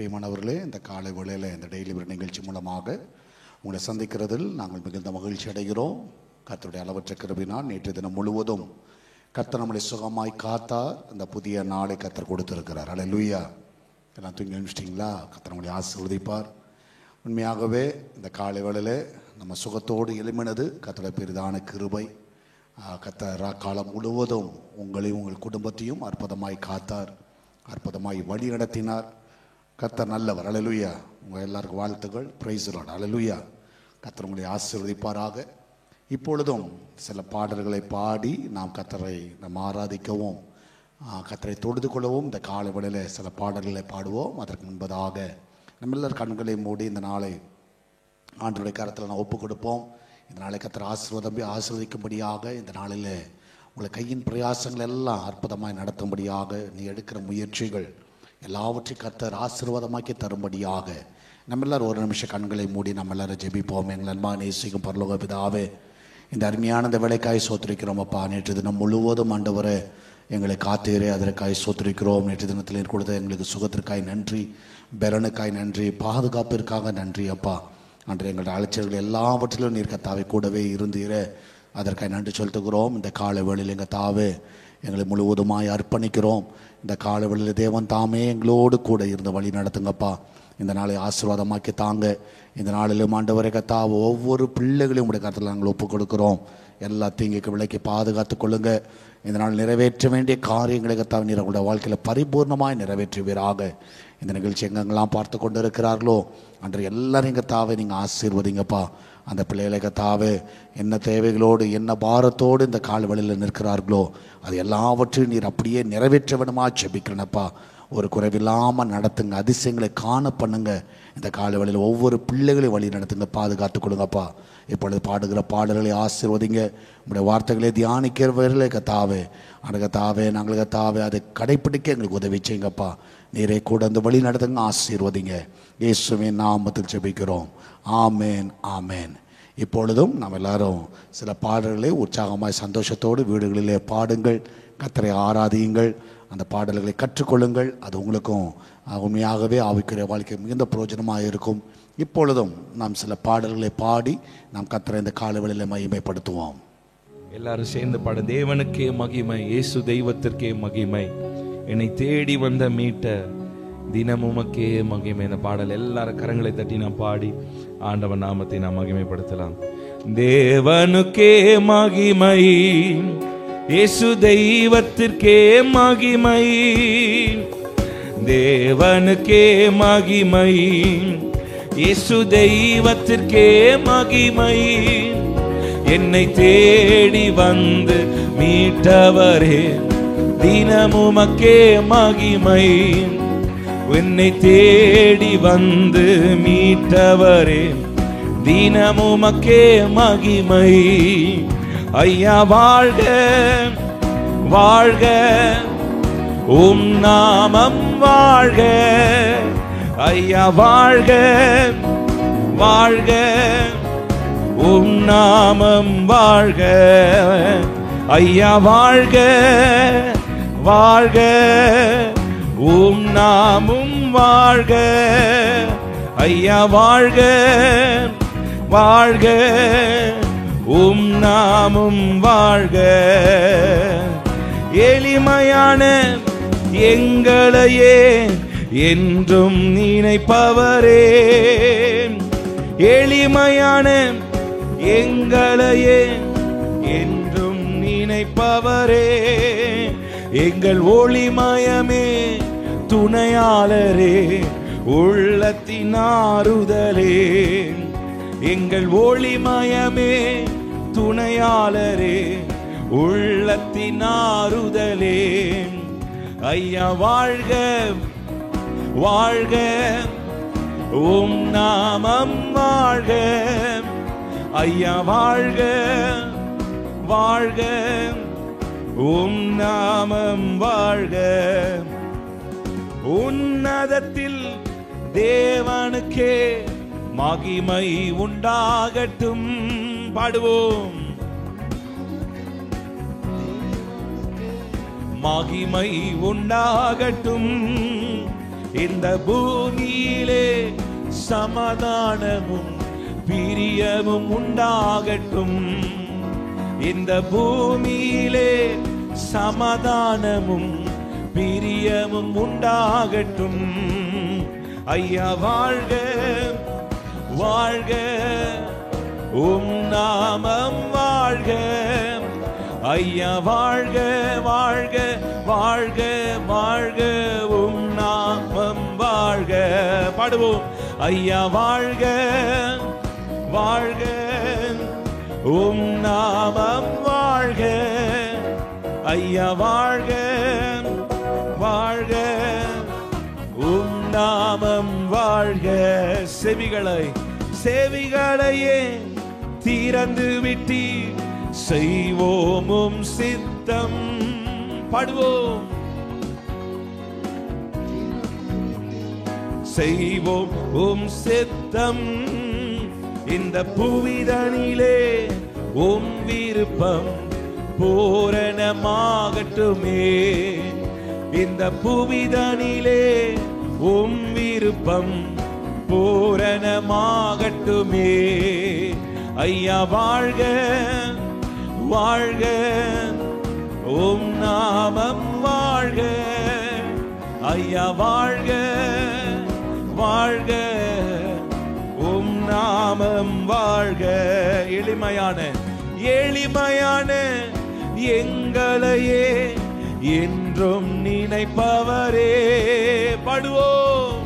பிரியமானவர்களே, இந்த காலை வேளையில் இந்த டெய்லி பிரெட் நிகழ்ச்சி மூலமாக உங்களை சந்திக்கிறதில் நாங்கள் மிகுந்த மகிழ்ச்சி அடைகிறோம். கர்த்தருடைய அளவற்ற கிருபையினால் நேற்று தினம் முழுவதும் கர்த்தர் நம்மளை சுகமாய் காத்தார். இந்த புதிய நாளை கர்த்தர் கொடுத்திருக்கிறார். அல்லேலூயா. எல்லாம் தூங்கி எழுந்துட்டீங்களா? கர்த்தர் நம்மளை ஆசீர்வதிப்பார். உண்மையாகவே இந்த காலை வேளையில் நம்ம சுகத்தோடு எழும்பினது கர்த்தருடைய பெரிதான கிருபை. கர்த்தர் காலம் முழுவதும் உங்களையும் உங்கள் குடும்பத்தையும் அற்புதமாய் காத்தார், அற்புதமாய் வழி நடத்தினார். கர்த்தர் நல்லவர். அல்லேலூயா. உங்கள் எல்லாருக்கும் வாழ்த்துக்கள். Praise the Lord. அல்லேலூயா. கர்த்தர் உங்களை ஆசீர்வதிப்பாராக. இப்பொழுதும் சில பாடல்களை பாடி நாம் கர்த்தரை ஆராதிக்கவும் கர்த்தரை தொழுது கொள்ளவும் இந்த காலை வேளையில் சில பாடல்களை பாடுவோம். அதற்கு முன்பதாக நம்ம எல்லார் கண்களை மூடி இந்த நாளை ஆண்டவருடைய கரத்தில் நான் ஒப்புக் கொடுப்போம். இந்த நாளை கர்த்தர் ஆசீர்வதிக்கும்படியாக இந்த நாளில் உங்களை கையின் பிரயாசங்கள் எல்லாம் அற்புதமாய் நடத்தும்படியாக நீ எடுக்கிற முயற்சிகள் எல்லாவற்றையும் கர்த்தர் ஆசீர்வாதமாக்கி தரும்படியாக நம்ம எல்லாரும் ஒரு நிமிஷம் கண்களை மூடி நம்ம எல்லாரும் ஜெபிப்போம். எங்கள் அன்பா நேசிக்கும் பரலோக பிதாவே, இந்த அருமையான இந்த வேலைக்காய் சோத்திரிக்கிறோம் அப்பா. நேற்று தினம் முழுவதும் ஆண்டவரே எங்களை காத்தீரே, அதற்காய் சோத்திரிக்கிறோம். நேற்று தினத்தில் கொடுத்த எங்களுக்கு சுகத்திற்காய் நன்றி, பெலனுக்காய் நன்றி, பாதுகாப்பிற்காக நன்றி அப்பா. அன்று எங்களுடைய அலைச்சல்கள் எல்லாவற்றிலும் நீர் கர்த்தாவே கூடவே இருந்தீரே, அதற்காக நன்றி செலுத்துகிறோம். இந்த காலை வேளையில் எங்கள் தாவே எங்களை முழுவதுமாய் அர்ப்பணிக்கிறோம். இந்த காலை வேளையில் தேவன் தாமே எங்களோடு கூட இருந்து வழி நடத்துங்கப்பா. இந்த நாளை ஆசீர்வாதமாக்கி தாங்க. இந்த நாளிலும் ஆண்டவரே கர்த்தாவே ஒவ்வொரு பிள்ளைகளையும் உடைய கருத்தில் நாங்கள் ஒப்புக் கொடுக்கிறோம். எல்லா தீங்குக்கு விலைக்கு பாதுகாத்து கொள்ளுங்க. இந்த நாள் நிறைவேற்ற வேண்டிய காரியங்களை கர்த்தாவே நீர் உங்களுடைய வாழ்க்கையில் பரிபூர்ணமாய் நிறைவேற்றுவீராக. இந்த நிகழ்ச்சி எங்கெங்கெல்லாம் பார்த்து கொண்டு இருக்கிறார்களோ அன்று எல்லாரையும் கர்த்தாவே நீங்கள் ஆசீர்வதிங்கப்பா. அந்த பிள்ளைகளை கர்த்தாவே என்ன தேவைகளோடு என்ன பாரத்தோடு இந்த கால் வழியில் நிற்கிறார்களோ அது எல்லாவற்றையும் நீர் அப்படியே நிறைவேற்ற வேணுமா ஜெபிக்கிறேனப்பா. ஒரு குறைவில்லாமல் நடத்துங்க, அதிசயங்களை காண பண்ணுங்க. இந்த கால வழியில் ஒவ்வொரு பிள்ளைகளையும் வழி நடத்துங்க, பாதுகாத்து கொடுங்கப்பா. இப்பொழுது பாடுகிற பாடல்களை ஆசீர்வதிங்க. உங்களுடைய வார்த்தைகளை தியானிக்கிறவர்களே கர்த்தாவே, அந்த கர்த்தாவே நாங்கள் கர்த்தாவே அதை கடைப்பிடிக்க எங்களுக்கு உதவி செய்யுங்கப்பா. நீரை கூட அந்த வழி நடத்துங்க, ஆசீர்வதிங்க. இயேசுவின் நாமத்தில் ஜெபிக்கிறோம். ஆமேன், ஆமேன். இப்பொழுதும் நாம் எல்லாரும் சில பாடல்களை உற்சாகமாய் சந்தோஷத்தோடு வீடுகளிலே பாடுங்கள், கர்த்தரை ஆராதியுங்கள், அந்த பாடல்களை கற்றுக்கொள்ளுங்கள். அது உங்களுக்கும் உண்மையாகவே ஆவிக்குரிய வாழ்க்கை மிகுந்த பிரயோஜனமாக இருக்கும். இப்பொழுதும் நாம் சில பாடல்களை பாடி நாம் கர்த்தரை இந்த காலவெளியில் மகிமைப்படுத்துவோம். எல்லாரும் சேர்ந்து பாட. தேவனுக்கே மகிமை, இயேசு தெய்வத்திற்கே மகிமை, என்னை தேடி வந்த மீட்ட தினம் உமக்கே மகிமை. இந்த பாடல் எல்லாரும் கரங்களை தட்டி நாம் பாடி ஆண்டவன் நாமத்தை நாம் மகிமைப்படுத்தலாம். தேவனுக்கே மகிமை, இயேசு தெய்வத்திற்கே மகிமை, தேவனுக்கே மகிமை, இயேசு தெய்வத்திற்கே மகிமை, என்னை தேடி வந்து மீட்டவரே தினமுமக்கே மகிமை, என்னை தேடி வந்து மீட்டவரே தினமுமக்கே மகிமை. ஐயா வாழ்க வாழ்க, உம் நாமம் வாழ்க. ஐயா வாழ்க வாழ்க, உம் நாமம் வாழ்க. ஐயா வாழ்க வாழ்க, உம் நாமும் வாழ்க. ஐயா வாழ்க வாழ்க, உம் நாமும் வாழ்க. எளிமையான எங்களையே என்றும் நினைப்பவரே, எளிமையான எங்களையே என்றும் நினைப்பவரே, எங்கள் ஒளிமயமே துணையாளரே, உள்ளத்தின் ஆறுதலே, எங்கள் ஒளிமயமே துணையாளரே, உள்ளத்தின் ஆறுதலே. ஐயா வாழ்க வாழ்க, உம் நாமம் வாழ்க. ஐயா வாழ்க வாழ்க, உம் நாமம் வாழ்க. உன்னதத்தில் தேவனுக்கே மகிமை உண்டாகட்டும். பாடுவோம். மகிமை உண்டாகட்டும், இந்த பூமியிலே சமாதானமும் பிரியமும் உண்டாகட்டும். இந்த பூமியிலே சமாதானமும் பிரியமும் உண்டாகட்டும். ஐயா வாழ்க வாழ்க, உம் நாமம் வாழ்க. ஐயா வாழ்க வாழ்க வாழ்க வாழ்க, உம் நாமம் வாழ்க. பாடுவோம். ஐயா வாழ்க வாழ்க, உம் நாமம் வாழ்க. ஐயா வாழ்க வாழ்க, உம் நாமம் வாழ்க. செவிகளையே திறந்து விட்டி செய்வோமும் சித்தம். பாடுவோம். செய்வோம் சித்தம். இந்த புவிதனிலே உம் விருப்பம் பூரணமாகட்டுமே. இந்த புவிதனிலே உம் விருப்பம் பூரணமாகட்டுமே. ஐயா வாழ்க வாழ்க, உம் நாமம் வாழ்க. ஐயா வாழ்க வாழ்க, உம் நாமம் வாழ்க. எளிமையான எங்களையே என்றும் நினைப்பவரே. பாடுவோம்.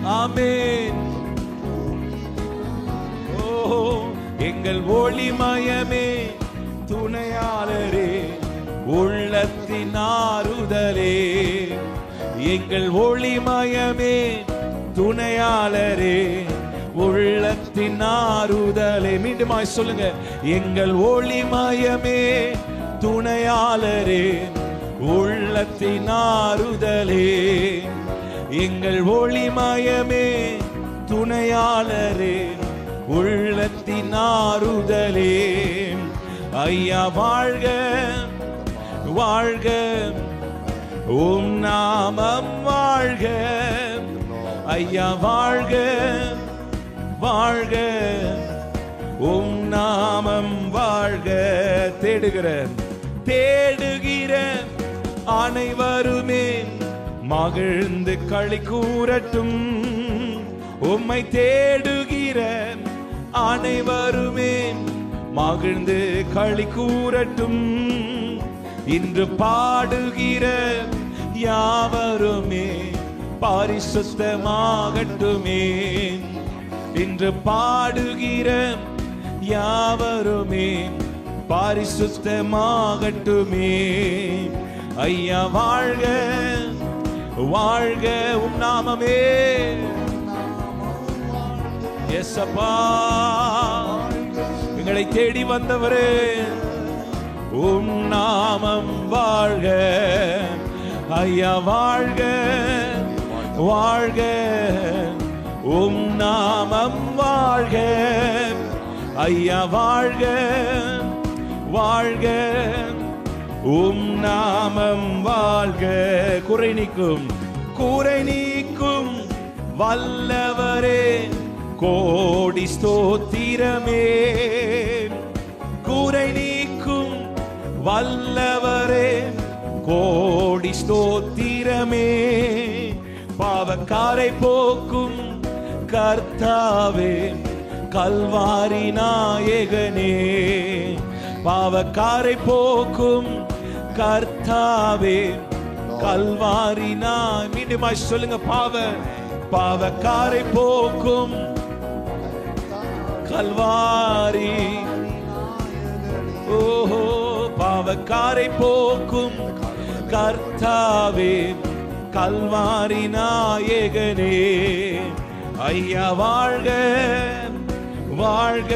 ஆமென். ஓ எங்கள் ஒளிமயமே துணையாளரே, உள்ளத்தின் ஆறுதலே. எங்கள் ஒளிமயமே துணையாளரே, உள்ளத்தின் ஆறுதலே. மீண்டுமாய் சொல்லுங்க. எங்கள் ஒளிமயமே துணையாளரே, உள்ளத்தின் ஆறுதலே. எங்கள் ஒளிமயமே துணையாளரே, உள்ளத்தின் ஆறுதலே. ஐயா வாழ்க வாழ்க, உம் நாமம் வாழ்க. ஐயா வாழ்க வாழ்க, உம் நாமம் வாழ்க. தேடுகிற அனைவருமே மகிழ்ந்து களி கூறட்டும். உம்மை தேடுகிற அனைவருமே மகிழ்ந்து களி கூறட்டும். இன்று பாடுகிற யாவருமே பரிசுத்தமாகட்டுமே. இன்று பாடுகிற யாவருமே பரிசுத்தமாகட்டுமே. ஐயா வாழ்க வாழ்க, உம் நாமமே. எஸ்அப்பா, எங்களை தேடி வந்தவரே, உம் நாமம் வாழ்க. ஐயா வாழ்க வாழ்க, உம் நாமம் வாழ்க. ஐயா வாழ்க வாழ்க, உம் நாமம் வாழ்க. கூரை நீக்கும் வல்லவரே, கோடி ஸ்தோத்திரமே. கூரை நீக்கும் வல்லவரே, கோடி ஸ்தோத்திரமே. பாவக்காரை போக்கும் கர்த்தாவே, கல்வாரி நாயகனே. பாவக்காரை போக்கும் கர்த்தாவே, கல்வாரி நாய். மீண்டும் சொல்லுங்க. பாவக்காரை போக்கும் கல்வாரி. ஓஹோ, பாவக்காரை போக்கும் கர்த்தாவே, கல்வாரி நாயகனே. ஐயா வாழ்க வாழ்க,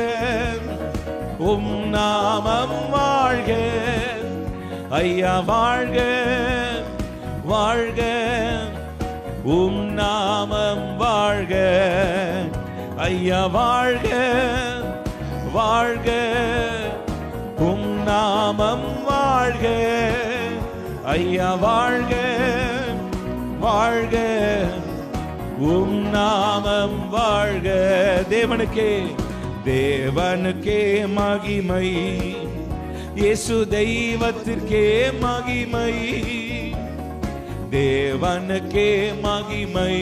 உம் நாமம் வாழ்க. ஐயா வாழ்க வாழ்க, உம் நாமம் வாழ்க. ஐயா வாழ்க வாழ்க, உம் நாமம் வாழ்க. ஐயா வாழ்க வாழ்க, உம் நாமம் வாழ்க. தேவனுக்கே தேவனுக்கே மகிமை, இயேசு தெய்வத்திற்கே மகிமை, தேவனுக்கே மகிமை,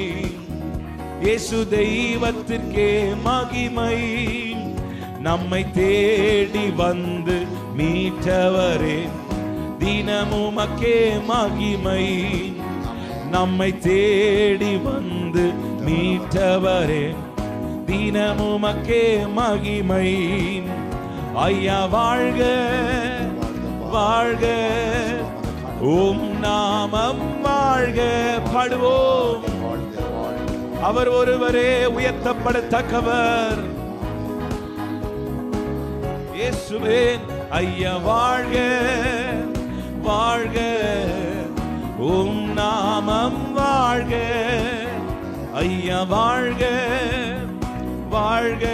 இயேசு தெய்வத்திற்கே மகிமை. நம்மை தேடி வந்து மீட்டவரே தினமுமக்கே மகிமை, நம்மை தேடி வந்து மீட்டவரே தினமுமக்கே மகிமை. ஐயா வாழ்க வாழ்க, உம் நாமம் வாழ்க. பாடுவோம். அவர் ஒருவரே உயர்த்தப்படத்தக்கவர். இயேசுவே ஐயா வாழ்க வாழ்க, உம் நாமம் வாழ்க. ஐயா வாழ்க வாழ்க,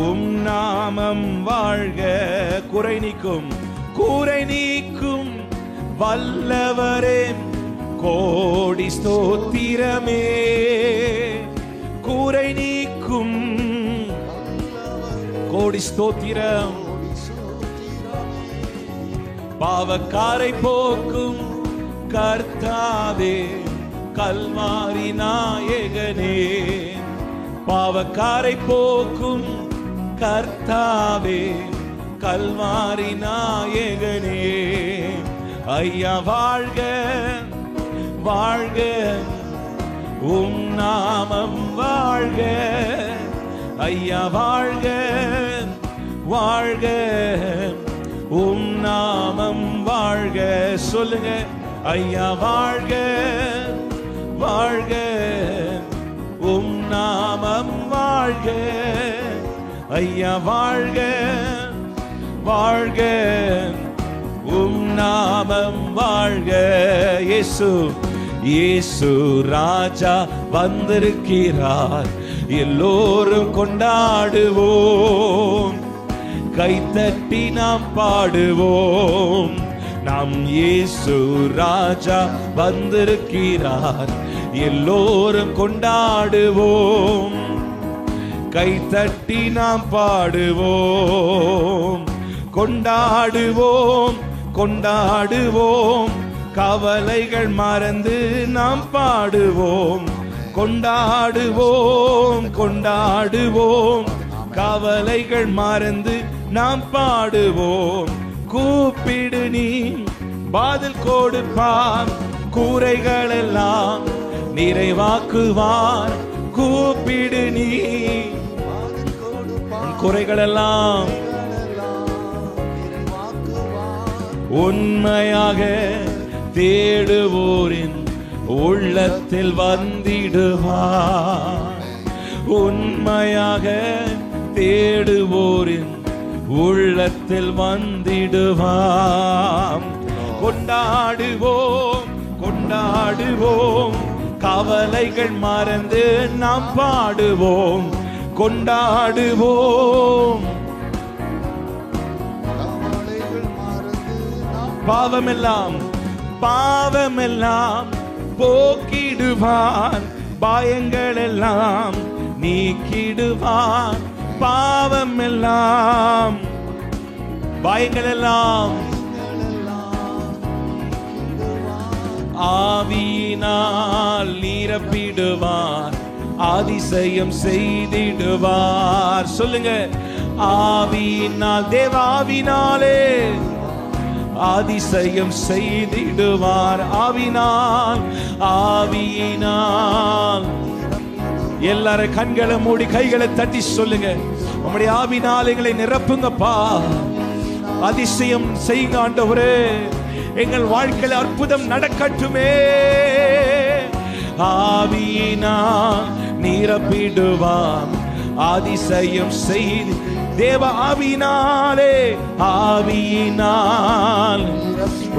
உம் நாமம் வாழ்க. குறை நீக்கும் வல்லவரே கோடி ஸ்தோத்திரமே. குறை நீக்கும் கோடி ஸ்தோத்திரம். பாவக்காரை போக்கும் கர்த்தாவே கல்வாரி நாயகனே. பாவக்காரை போக்கும் கர்த்தாவே கல்வாரி நாயகனே. ஐயா வாழ்க வாழ்க, உம் நாமம் வாழ்க. ஐயா வாழ்க வாழ்க, உம் நாமம் வாழ்க. சொல்லுங்க. ஐயா வாழ்க வாழ்க, உம் நாமம் வாழ்க. ஐயா வாழ்க வாழ்க, உம் நாமம் வாழ்க. இயேசு இயேசு ராஜா வந்திருக்கிறார், எல்லோரும் கொண்டாடுவோம், கைத்தட்டி நாம் பாடுவோம். நாம் இயேசு ராஜா வந்திருக்கிறார், எல்லோரும் கொண்டாடுவோம், கைத்தட்டி நாம் பாடுவோம். கொண்டாடுவோம் கொண்டாடுவோம், கவலைகள் மறந்து நாம் பாடுவோம். கொண்டாடுவோம் கொண்டாடுவோம், கவலைகள் மறந்து நாம் பாடுவோம். கூப்பிடு நீ பதில் கொடுப்பார், கூரைகள் எல்லாம் நிறைவாக்குவார். கூப்பிடு நீ குறைகள் எல்லாம் உண்மையாக தேடுவோரின் உள்ளத்தில் வந்திடுவார். உண்மையாக தேடுவோரின் உள்ளத்தில் வந்திடுவார். கொண்டாடுவோம் கொண்டாடுவோம், கவலைகள் மறந்து நாம் பாடுவோம். கொண்டாடுவோம். பாவமெல்லாம் பாவமெல்லாம் போக்கிடுவான், பயங்கள் எல்லாம் நீக்கிடுவான். பாவமெல்லாம் பயங்கள் எல்லாம் ஆவியினால் நிரப்பிடுவார், அதிசயம் செய்திடுவார். சொல்லுங்க. ஆவியினால், தேவாவினாலே அதிசயம் செய்திடுவார். ஆவினால் ஆவியினால். எல்லாரும் கண்களை மூடி கைகளை தட்டி சொல்லுங்க. நம்முடைய ஆவினால் எங்களை நிரப்புங்கப்பா, அதிசயம் செய்யுங்க ஆண்டவரே, எங்கள் வாழ்க்கையில் அற்புதம் நடக்கட்டுமே. ஆவியினால் நிரப்பிடுவார், அதிசயம் செய்து. தேவ ஆவியினாலே ஆவியினால்.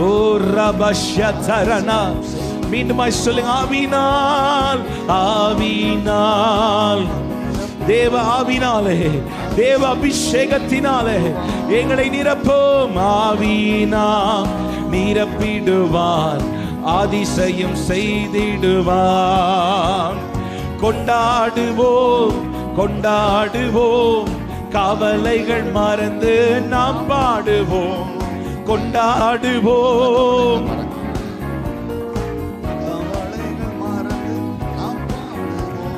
ஓ ரபஷதரனா, மீண்டும் சொல்லுங்க. ஆவியினால் ஆவியினால், தேவ ஆவினாலே, தேவ அபிஷேகத்தினாலே எங்களை நிரப்பும். ஆவியினால் நிரப்பிடுவார், அதிசயம் செய்திடுவார். கொண்டாடுவோம் கொண்டாடுவோம், கவலைகள் மறந்து நாம் பாடுவோம். கொண்டாடுவோம்,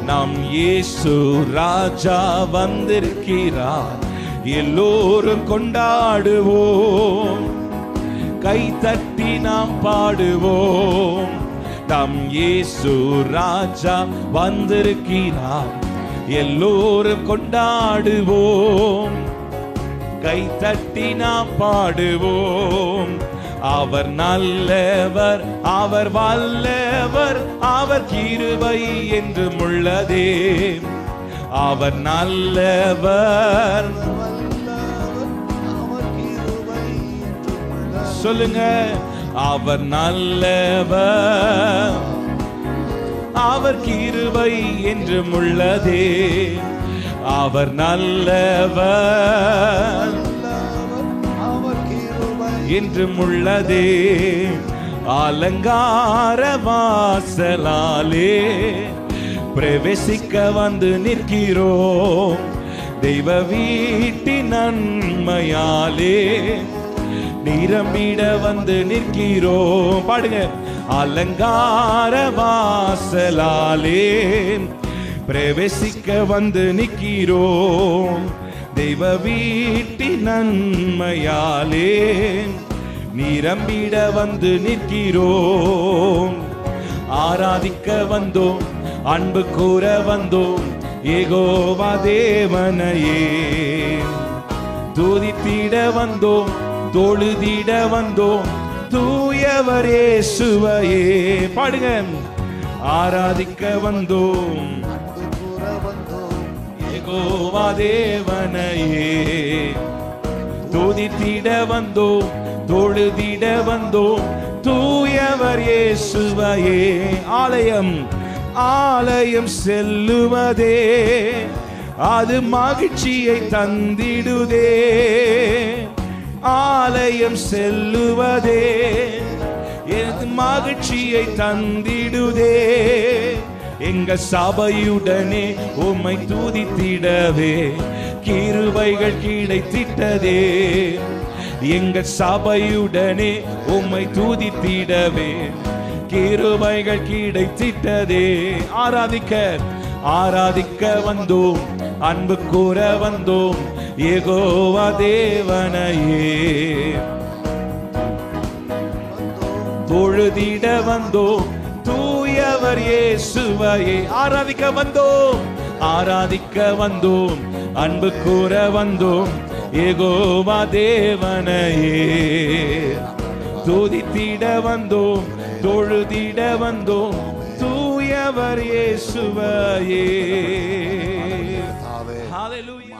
நம் இயேசு ராஜா வந்திருக்கிறார், எல்லோரும் கொண்டாடுவோம். கை தட்டி நாம் பாடுவோம். நம் இயேசு ராஜா வந்திருக்கிறார், எல்லோரும் கொண்டாடுவோம். கை தட்டி நாம் பாடுவோம். அவர் நல்லவர், அவர் வல்லவர், அவர் கிருபை என்றும் உள்ளதே. அவர் நல்லவர், சொல்லுங்க. அவர் நல்லவர், அவர் கிருபை என்றும் உள்ளதே. அவர் நல்லவர் என்றும் உள்ளதே. அலங்கார வாசலாலே பிரவேசிக்க வந்து நிற்கிறோம். தெய்வ வீட்டின் நன்மையாலே நிரம்பிட வந்து நிற்கிறோம். பாடுங்க. அலங்கார வாசலாலே பிரவேசிக்க வந்து நிற்கிறோம். தெய்வ வீட்டின் நன்மையாலே நிரம்பிட வந்து நிற்கிறோம். ஆராதிக்க வந்தோம், அன்பு கூற வந்தோம், யெகோவா தேவனையே. துதித்திட வந்தோம், தொழுதிட வந்தோம், தூயவர் இயேசுவையே. பாடுங்க. ஆராதிக்க வந்தோம், யெகோவா தேவனையே. துதித்திட வந்தோம், தொழுதிட வந்தோம், தூயவர் இயேசுவையே. ஆலயம் ஆலயம் செல்லுவதே, அது மகிழ்ச்சியை தந்திடுதே. ஆலயம் செல்லுவதே எனது மகிழ்ச்சியை தந்திடுதே. எங்க சபையுடனே உம்மை துதித்திடவே கிருபைகள் கிடைத்திட்டதே. எங்க சபையுடனே உம்மை துதித்திடவே கிருபைகள் கிடைத்திட்டதே. ஆராதிக்க ஆராதிக்க வந்தோம், அன்பு கூற வந்தோம், யெகோவா தேவனையே. தொழுதிட வந்தோம், தூயவர் இயேசுவையே. ஆராதிக்க வந்தோம், ஆராதிக்க வந்தோம், அன்பு கூற வந்தோம், யெகோவா தேவனையே. துதித்திட வந்தோம், தொழுதிட வந்தோம், தூயவர் இயேசுவையே.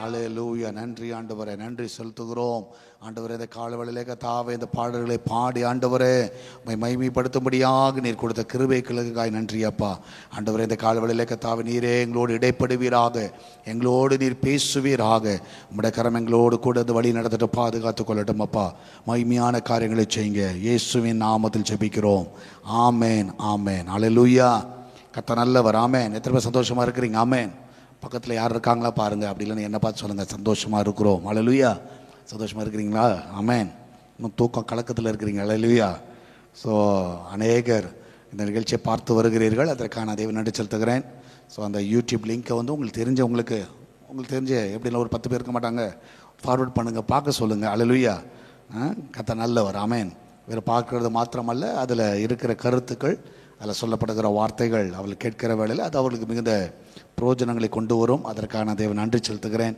ஹல்லேலூயா. நன்றி ஆண்டவரே, நன்றி செலுத்துகிறோம் ஆண்டவரே. இந்த காலவெளியிலே கர்த்தாவே இந்த பாடல்களை பாடி ஆண்டவரே உம்மை மகிமைப்படுத்தும்படியாக நீர் கொடுத்த கிருபைகளுக்காய் நன்றி அப்பா. ஆண்டவரே இந்த காலவெளியிலே கர்த்தாவே நீரே எங்களோடு இடைப்படுவீராக, எங்களோடு நீர் பேசுவீராக. உம்முடைய கரம் எங்களோடு கூட இந்த வழி நடத்திட்டு பாதுகாத்து கொள்ளட்டும் அப்பா. மகிமையான காரியங்களை செய்யுங்க, இயேசுவின் நாமத்தில் ஜெபிக்கிறோம். ஆமேன் ஆமேன். ஹல்லேலூயா. கர்த்தர் நல்லவர். ஆமேன். எத்தனை பேர் சந்தோஷமா இருக்கிறீங்க? ஆமேன். பக்கத்தில் யார் இருக்காங்களா பாருங்கள், அப்படி இல்லைன்னு என்ன பார்த்து சொல்லுங்கள், சந்தோஷமாக இருக்கிறோம். ஹல்லேலூயா. சந்தோஷமாக இருக்கிறீங்களா? ஆமேன். இன்னும் தூக்கம் கலக்கத்தில் இருக்கிறீங்க. ஹல்லேலூயா. ஸோ அநேகர் இந்த நிகழ்ச்சியை பார்த்து வருகிறீர்கள், அதற்கான தேவ நன்றி செலுத்துகிறேன். ஸோ அந்த யூடியூப் லிங்க்கை வந்து உங்களுக்கு தெரிஞ்ச எப்படின்னா ஒரு 10 பேர் இருக்க மாட்டாங்க, ஃபார்வர்ட் பண்ணுங்கள், பார்க்க சொல்லுங்கள். ஹல்லேலூயா. கர்த்தர் நல்லவர். ஆமேன். வேறு பார்க்கறது மாத்திரமல்ல, அதில் இருக்கிற கருத்துக்கள், அதில் சொல்லப்படுகிற வார்த்தைகள் அவர்கள் கேட்கிற வேளையில் அது அவர்களுக்கு மிகுந்த பிரயோஜனங்களை கொண்டு வரும். அதற்கான தேவ நன்றி செலுத்துகிறேன்.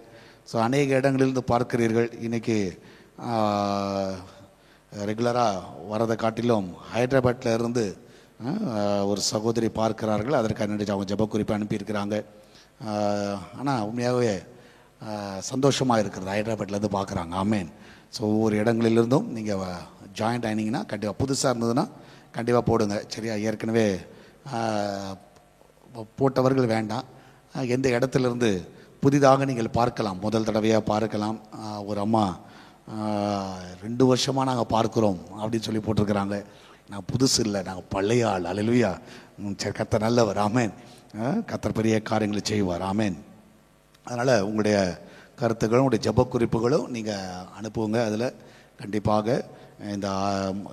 ஸோ அநேக இடங்களிலிருந்து பார்க்கிறீர்கள். இன்றைக்கி ரெகுலராக வரதை காட்டிலும் ஹைதராபாத்தில் இருந்து ஒரு சகோதரி பார்க்கிறார்கள். அதற்காக நன்றி. அவங்க ஜெப குறிப்பு அனுப்பியிருக்கிறாங்க. ஆனால் உண்மையாகவே சந்தோஷமாக இருக்கிறது. ஹைதராபாத்லேருந்து பார்க்குறாங்க. ஆமேன். ஸோ ஒவ்வொரு இடங்களிலிருந்தும் நீங்கள் ஜாயின்ட் ஆகினீங்கன்னா கண்டிப்பாக, புதுசாக இருந்ததுன்னா கண்டிப்பாக போடுங்க. சரியா? ஏற்கனவே போட்டவர்கள் வேண்டாம். எந்த இடத்துலேருந்து புதிதாக நீங்கள் பார்க்கலாம், முதல் தடவையாக பார்க்கலாம். ஒரு அம்மா 2 வருஷமாக நாங்கள் பார்க்குறோம் அப்படின்னு சொல்லி போட்டிருக்கிறாங்க. நான் புதுசு இல்லை, நாங்கள் பழைய ஆள். அல்லேலூயா. சரி, கர்த்தர் நல்லவர். ஆமென். கர்த்தர் பெரிய காரியங்களை செய்வார். ஆமென். அதனால் உங்களுடைய கருத்துக்களும் உங்களுடைய ஜெப குறிப்புகளும் நீங்கள் அனுப்புங்க. அதில் கண்டிப்பாக இந்த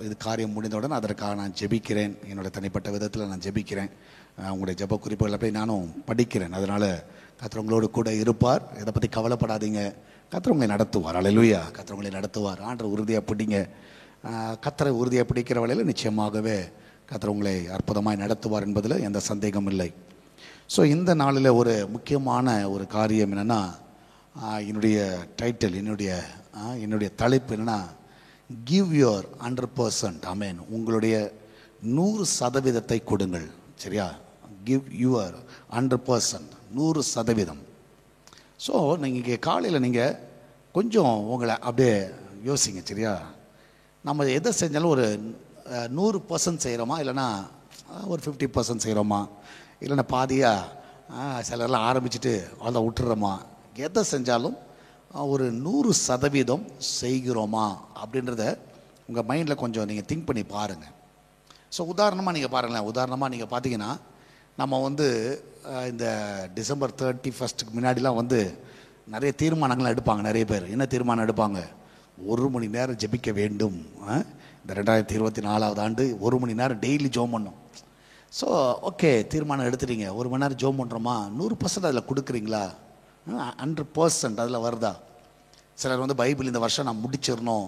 இது காரியம் முடிந்தவுடன் அதற்காக நான் ஜெபிக்கிறேன். என்னுடைய தனிப்பட்ட விதத்தில் நான் ஜெபிக்கிறேன். உங்களுடைய ஜெப குறிப்புகள் அப்படி நானும் படிக்கிறேன். அதனால் கர்த்தர் உங்களோடு கூட இருப்பார். இதை பற்றி கவலைப்படாதீங்க. கர்த்தர் உங்களை நடத்துவார். அல்லேலூயா. கர்த்தர் உங்களை நடத்துவார். ஆண்டவர் உறுதியாக பிடிங்க. கர்த்தரை உறுதியாக பிடிக்கிற வேளையில் நிச்சயமாகவே கர்த்தர் உங்களை அற்புதமாய் நடத்துவார் என்பதில் எந்த சந்தேகமும் இல்லை. ஸோ இந்த நாளில் ஒரு முக்கியமான ஒரு காரியம் என்னென்னா, என்னுடைய டைட்டில், என்னுடைய தலைப்பு என்னென்னா, கிவ் யுவர் 100%. ஆமென். உங்களுடைய 100% கொடுங்கள். சரியா? Give your 100%, 100%. ஸோ நீங்கள் காலையில் நீங்கள் கொஞ்சம் உங்களை அப்படியே யோசிங்க. சரியா? நம்ம எதை செஞ்சாலும் ஒரு 100% செய்கிறோமா, இல்லைன்னா ஒரு 50% செய்கிறோமா, இல்லைன்னா பாதியாக சிலர்லாம் ஆரம்பிச்சுட்டு அதை விட்டுறோமா? எதை செஞ்சாலும் ஒரு 100% செய்கிறோமா அப்படின்றத உங்கள் மைண்டில் கொஞ்சம் நீங்கள் திங்க் பண்ணி பாருங்கள். ஸோ உதாரணமாக நீங்கள் பாருங்களேன். உதாரணமாக நீங்கள் பார்த்தீங்கன்னா, நம்ம வந்து இந்த டிசம்பர் 31 முன்னாடிலாம் வந்து நிறைய தீர்மானங்கள்லாம் எடுப்பாங்க. நிறைய பேர் என்ன தீர்மானம் எடுப்பாங்க? 1 மணி நேரம் ஜெபிக்க வேண்டும். இந்த 2024 ஆண்டு 1 மணி நேரம் டெய்லி ஜெபம் பண்ணும். ஸோ ஓகே, தீர்மானம் எடுத்துட்டீங்க. 1 மணி நேரம் ஜெபம் பண்ணுறோமா? 100% அதில் கொடுக்குறீங்களா? 100% அதில் வருதா? சிலர் வந்து பைபிள் இந்த வருஷம் நான் முடிச்சிடணும்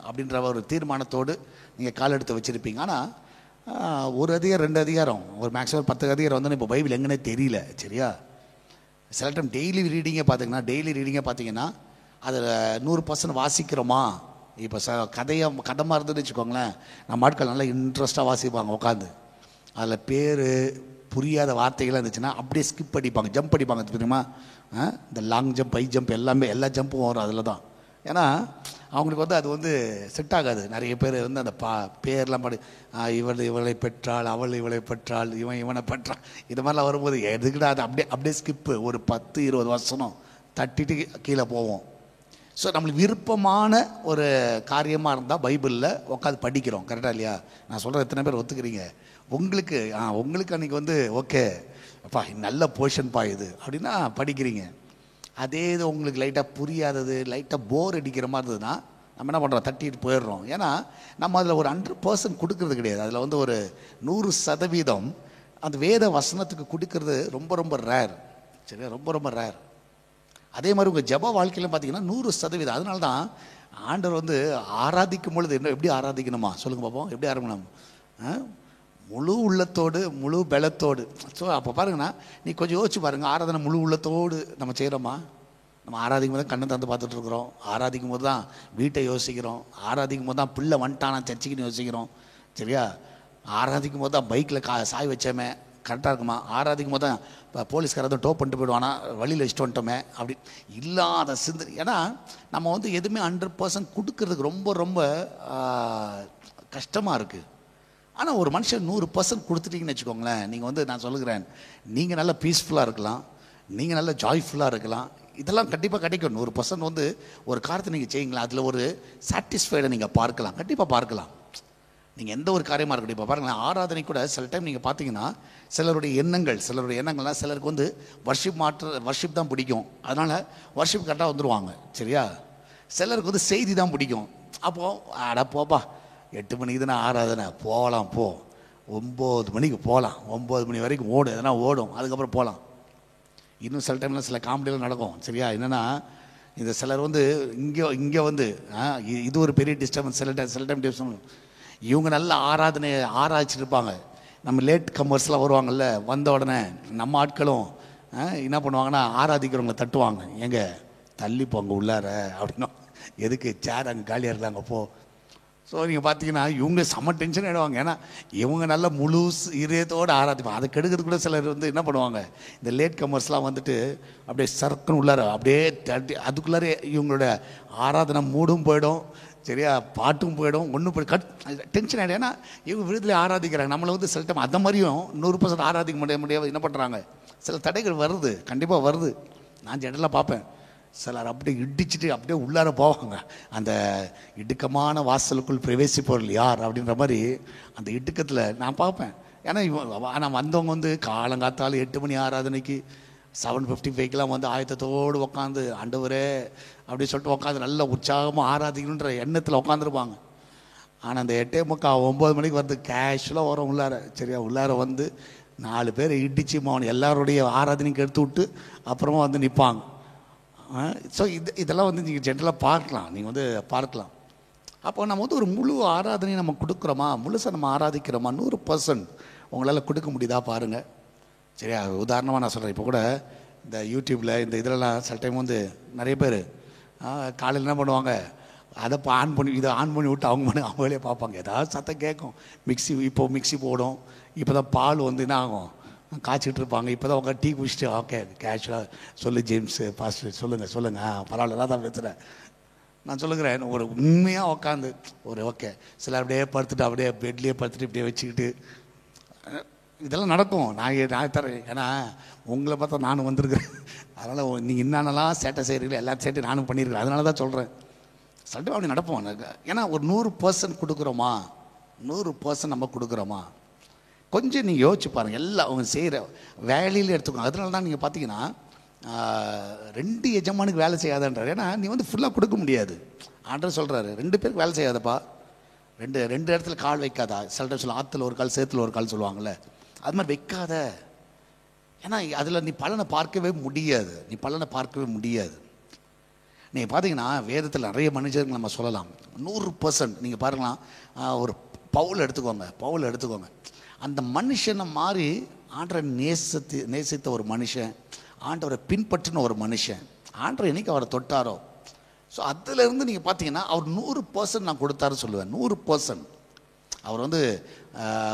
அப்படின்ற ஒரு தீர்மானத்தோடு நீங்கள் கால் எடுத்து வச்சுருப்பீங்க. ஆனால் ஒரு அதிகாரம் 2 அதிகாரம், ஒரு மேக்ஸிமம் 10 அதிகாரம் வந்து இப்போ பைபிள் எங்கன்னே தெரியல. சரியா? சில டைம் டெய்லி ரீடிங்கே பார்த்தீங்கன்னா அதில் 100% வாசிக்கிறோமா? இப்போ கதைமாக இருந்துன்னு வச்சுக்கோங்களேன், நம்ம ஆட்கள் நல்லா இன்ட்ரெஸ்ட்டாக வாசிப்பாங்க உட்காந்து. அதில் பேர் புரியாத வார்த்தைகளாக இருந்துச்சுன்னா அப்படியே ஸ்கிப் அடிப்பாங்க, ஜம்ப் அடிப்பாங்க. தெரியுமா? இந்த லாங் ஜம்ப், ஹை ஜம்ப், எல்லா ஜம்ப்பும் வரும் அதில் தான். ஏன்னா அவங்களுக்கு வந்து அது வந்து செட் ஆகாது. நிறைய பேர் வந்து அந்த பேர்லாம் பாடு, இவளை பெற்றாள், அவள் இவளை பெற்றாள், இவனை பெற்றாள், இது மாதிரிலாம் வரும்போது எதுக்கிட்ட அது அப்படியே ஸ்கிப்பு ஒரு 10-20 வருஷம் தட்டிட்டு கீழே போவோம். ஸோ நம்மளுக்கு விருப்பமான ஒரு காரியமாக இருந்தால் பைபிளில் உட்காந்து படிக்கிறோம். கரெக்டாக இல்லையா? நான் சொல்கிற எத்தனை பேர் ஒத்துக்கிறீங்க? உங்களுக்கு அன்றைக்கி வந்து ஓகே அப்பா நல்ல போர்ஷன்ப்பா இது அப்படின்னா படிக்கிறீங்க. அதே இது உங்களுக்கு லைட்டாக புரியாதது, லைட்டாக போர் அடிக்கிற மாதிரி இருந்ததுன்னா நம்ம என்ன பண்ணுறோம்? தட்டிட்டு போயிடுறோம். ஏன்னா நம்ம அதில் ஒரு 100% கொடுக்கறது கிடையாது. அதில் வந்து ஒரு 100% அந்த வேத வசனத்துக்கு கொடுக்கறது ரொம்ப ரொம்ப ரேர். சரியா? ரொம்ப ரொம்ப ரேர். அதே மாதிரி உங்கள் ஜப வாழ்க்கையிலும் பார்த்தீங்கன்னா 100%. அதனால தான் ஆண்டவர் வந்து ஆராதிக்கும் பொழுது எப்படி ஆராதிக்கணுமா? சொல்லுங்கள் பார்ப்போம். எப்படி ஆரம்பிக்கணும்? முழு உள்ளத்தோடு, முழு பலத்தோடு. ஸோ அப்போ பாருங்கன்னா, நீ கொஞ்சம் யோசிச்சு பாருங்கள். ஆராதனை முழு உள்ளத்தோடு நம்ம செய்கிறோமா? நம்ம ஆராதிக்கும் போது தான் கண்ணை திறந்து பார்த்துட்ருக்குறோம். ஆராதிக்கும் போது தான் வீட்டை யோசிக்கிறோம். ஆராதிக்கும் போது தான் பிள்ளை வந்துட்டானா சர்ச்சைக்குன்னு யோசிக்கிறோம். சரியா? ஆராதிக்கும் போது தான் பைக்கில் சாய் வச்சோமே கரெக்டாக இருக்குமா? ஆராதிக்கும் போது தான் இப்போ போலீஸ்காரதை டோப் பண்ணிட்டு போயிடுவானா, வழியில் வச்சுட்டு வந்துட்டோமே அப்படி இல்லாத சிந்தனை. ஏன்னா நம்ம வந்து எதுவுமே 100% கொடுக்கறதுக்கு ரொம்ப ரொம்ப கஷ்டமாக இருக்குது. ஆனால் ஒரு மனுஷன் 100% கொடுத்துட்டீங்கன்னு வச்சுக்கோங்களேன், நீங்கள் வந்து நான் சொல்லுகிறேன், நீங்கள் நல்லா பீஸ்ஃபுல்லாக இருக்கலாம், நீங்கள் நல்லா ஜாய்ஃபுல்லாக இருக்கலாம். இதெல்லாம் கண்டிப்பாக கிடைக்கும். 100% வந்து ஒரு காரியத்தை நீங்கள் செய்யுங்களா, அதில் ஒரு சாட்டிஸ்ஃபைடை நீங்கள் பார்க்கலாம். கண்டிப்பாக பார்க்கலாம். நீங்கள் எந்த ஒரு காரியமாக இருக்கட்டும். இப்போ பாருங்களேன், ஆராதனை கூட சில டைம் நீங்கள் பார்த்தீங்கன்னா சிலருடைய எண்ணங்கள்லாம் சிலருக்கு வந்து வர்ஷிப் தான் பிடிக்கும். அதனால் வர்ஷிப் கரெக்டாக வந்துடுவாங்க. சரியா? சிலருக்கு வந்து செய்தி தான் பிடிக்கும். அப்போது அட போப்பா 8 மணிக்கு தானே ஆராதனை, போகலாம், 9 மணிக்கு போகலாம், 9 மணி வரைக்கும் எதனா ஓடும், அதுக்கப்புறம் போகலாம். இன்னும் சில டைமில் சில காமெடியெலாம் நடக்கும். சரியா? என்னென்னா இந்த சிலர் வந்து இங்கே வந்து இது ஒரு பெரிய டிஸ்டர்பன்ஸ். சில டைம் டிஸ்டர்பன்ஸ். இவங்க நல்ல ஆராய்ச்சிருப்பாங்க. நம்ம லேட் கமர்ஸ்லாம் வருவாங்கள்ல, வந்த உடனே நம்ம ஆட்களும் என்ன பண்ணுவாங்கன்னா ஆராதிக்கிறவங்க தட்டுவாங்க, எங்க தள்ளி போங்க உள்ளார அப்படின்னா. எதுக்கு? சேர் அங்கே காலியாக இருக்காங்க போ. ஸோ நீங்கள் பார்த்தீங்கன்னா இவங்க செம்ம டென்ஷன் ஆகிடுவாங்க. ஏன்னா இவங்க நல்ல முழு இதயத்தோடு ஆராதிப்பாங்க. அதை கெடுக்கிறது கூட சிலர் வந்து என்ன பண்ணுவாங்க, இந்த லேட் கமர்ஸ்லாம் வந்துட்டு அப்படியே சர்க்குன்னு உள்ளார அப்படியே தட்டி அதுக்குள்ளாரே இவங்களோட ஆராதனை மூடும் போயிடும். சரியா? பாட்டும் போயிடும், ஒன்றும் போய் டென்ஷன் ஆகிடும். ஏன்னா இவங்க விருதில் ஆராதிக்கிறாங்க. நம்மளை வந்து சில டைம் அந்த மாதிரியும் 100% ஆராதிக்க முடியாது. என்ன பண்ணுறாங்க? சில தடைகள் வருது, கண்டிப்பாக வருது. நான் ஜெனரலாக பார்ப்பேன். சிலர் அப்படியே இடிச்சிட்டு அப்படியே உள்ளார போவாங்க. அந்த இடுக்கமான வாசலுக்குள் பிரவேசிப்பவர்கள் யார் அப்படின்ற மாதிரி அந்த இடுக்கத்தில் நான் பார்ப்பேன். ஏன்னா ஆனால் வந்தவங்க வந்து காலங்காத்தாலும் 8 மணி ஆராதனைக்கு 7:55 வந்து ஆயத்தத்தோடு உட்காந்து ஆண்டவரே அப்படி சொல்லிட்டு உட்காந்து நல்ல உற்சாகமாக ஆராதிக்கணுன்ற எண்ணத்தில் உட்காந்துருப்பாங்க. ஆனால் அந்த 8:45 9 மணிக்கு வந்து கேஷுவலாக வரும் உள்ளார. சரியா, உள்ளார வந்து 4 பேர் இடிச்சு மௌனம் எல்லாருடைய ஆராதனைக்கு எடுத்து விட்டு அப்புறமா வந்து நிற்பாங்க. ஸோ இதெல்லாம் வந்து நீங்கள் ஜென்ரலாக பார்க்கலாம், நீங்கள் வந்து பார்க்கலாம். அப்போ நம்ம வந்து ஒரு முழு ஆராதனையை நம்ம கொடுக்குறோமா, முழுசாக நம்ம ஆராதிக்கிறோமா, 100% உங்களால் கொடுக்க முடியுதா பாருங்கள். சரியா, உதாரணமாக நான் சொல்கிறேன். இப்போ கூட இந்த யூடியூப்பில் இந்த இதிலலாம் சில டைம் வந்து நிறைய பேர் காலையில் என்ன பண்ணுவாங்க, அதை இப்போ இதை ஆன் பண்ணி விட்டு அவங்களே பார்ப்பாங்க. ஏதாவது சத்தம் கேட்கும். மிக்ஸி போடும். இப்போ தான் பால் வந்து என்ன ஆகும், காய்ச்சிட்டு இருப்பாங்க. இப்போ தான் உங்கள் டீ குடிச்சிட்டு ஓகே கேஷுவலாக சொல்லு ஜேம்ஸ் பாஸ்டர் சொல்லுங்கள் பரவாயில்ல தான் பேசுகிறேன் நான் சொல்லுகிறேன். ஒரு உண்மையாக உட்காந்து ஒரு ஓகே சில அப்படியே படுத்துட்டு அப்படியே பெட்லேயே படுத்துட்டு இப்படியே வச்சுக்கிட்டு இதெல்லாம் நடக்கும். நான் தரேன். ஏன்னா உங்களை பார்த்தா நானும் வந்திருக்கிறேன். அதனால் நீங்கள் என்னென்னலாம் சேட்டை செய்கிறீங்களோ எல்லா சேட்டையும் நானும் பண்ணியிருக்கிறேன். அதனால தான் சொல்கிறேன். சட்டம் அப்படி நடப்போம். ஏன்னா ஒரு 100% கொடுக்குறோமா, 100% நம்ம கொடுக்குறோமா, கொஞ்சம் நீங்கள் யோசிச்சு பாருங்கள். எல்லாம் அவங்க செய்கிற வேலையில் எடுத்துக்கோங்க. அதனால தான் நீங்கள் பார்த்தீங்கன்னா 2 எஜமானுக்கு வேலை செய்யாதன்றார். ஏன்னா நீ வந்து ஃபுல்லாக கொடுக்க முடியாது. ஆண்டவர் சொல்கிறாரு 2 பேருக்கு வேலை செய்யாதப்பா, ரெண்டு இடத்துல கால் வைக்காதா. சில டைம் சொல்ல ஆற்றுல ஒரு கால் சேத்துல ஒரு கால் சொல்லுவாங்கள்ல, அது மாதிரி வைக்காத. ஏன்னா அதில் நீ பலனை பார்க்கவே முடியாது. நீங்கள் பார்த்தீங்கன்னா வேதத்தில் நிறைய மனுஷர்கள் நம்ம சொல்லலாம் 100%. நீங்கள் பாருங்களா, ஒரு பவுல் எடுத்துக்கோங்க. அந்த மனுஷனை மாதிரி ஆண்டவரை நேசித்த ஒரு மனுஷன், ஆண்டவரை பின்பற்றின ஒரு மனுஷன், ஆண்டவர் என்னைக்கு அவரை தொட்டாரோ, ஸோ அதிலிருந்து நீங்கள் பார்த்தீங்கன்னா அவர் 100% நான் கொடுத்தாருன்னு சொல்லுவேன். 100%. அவர் வந்து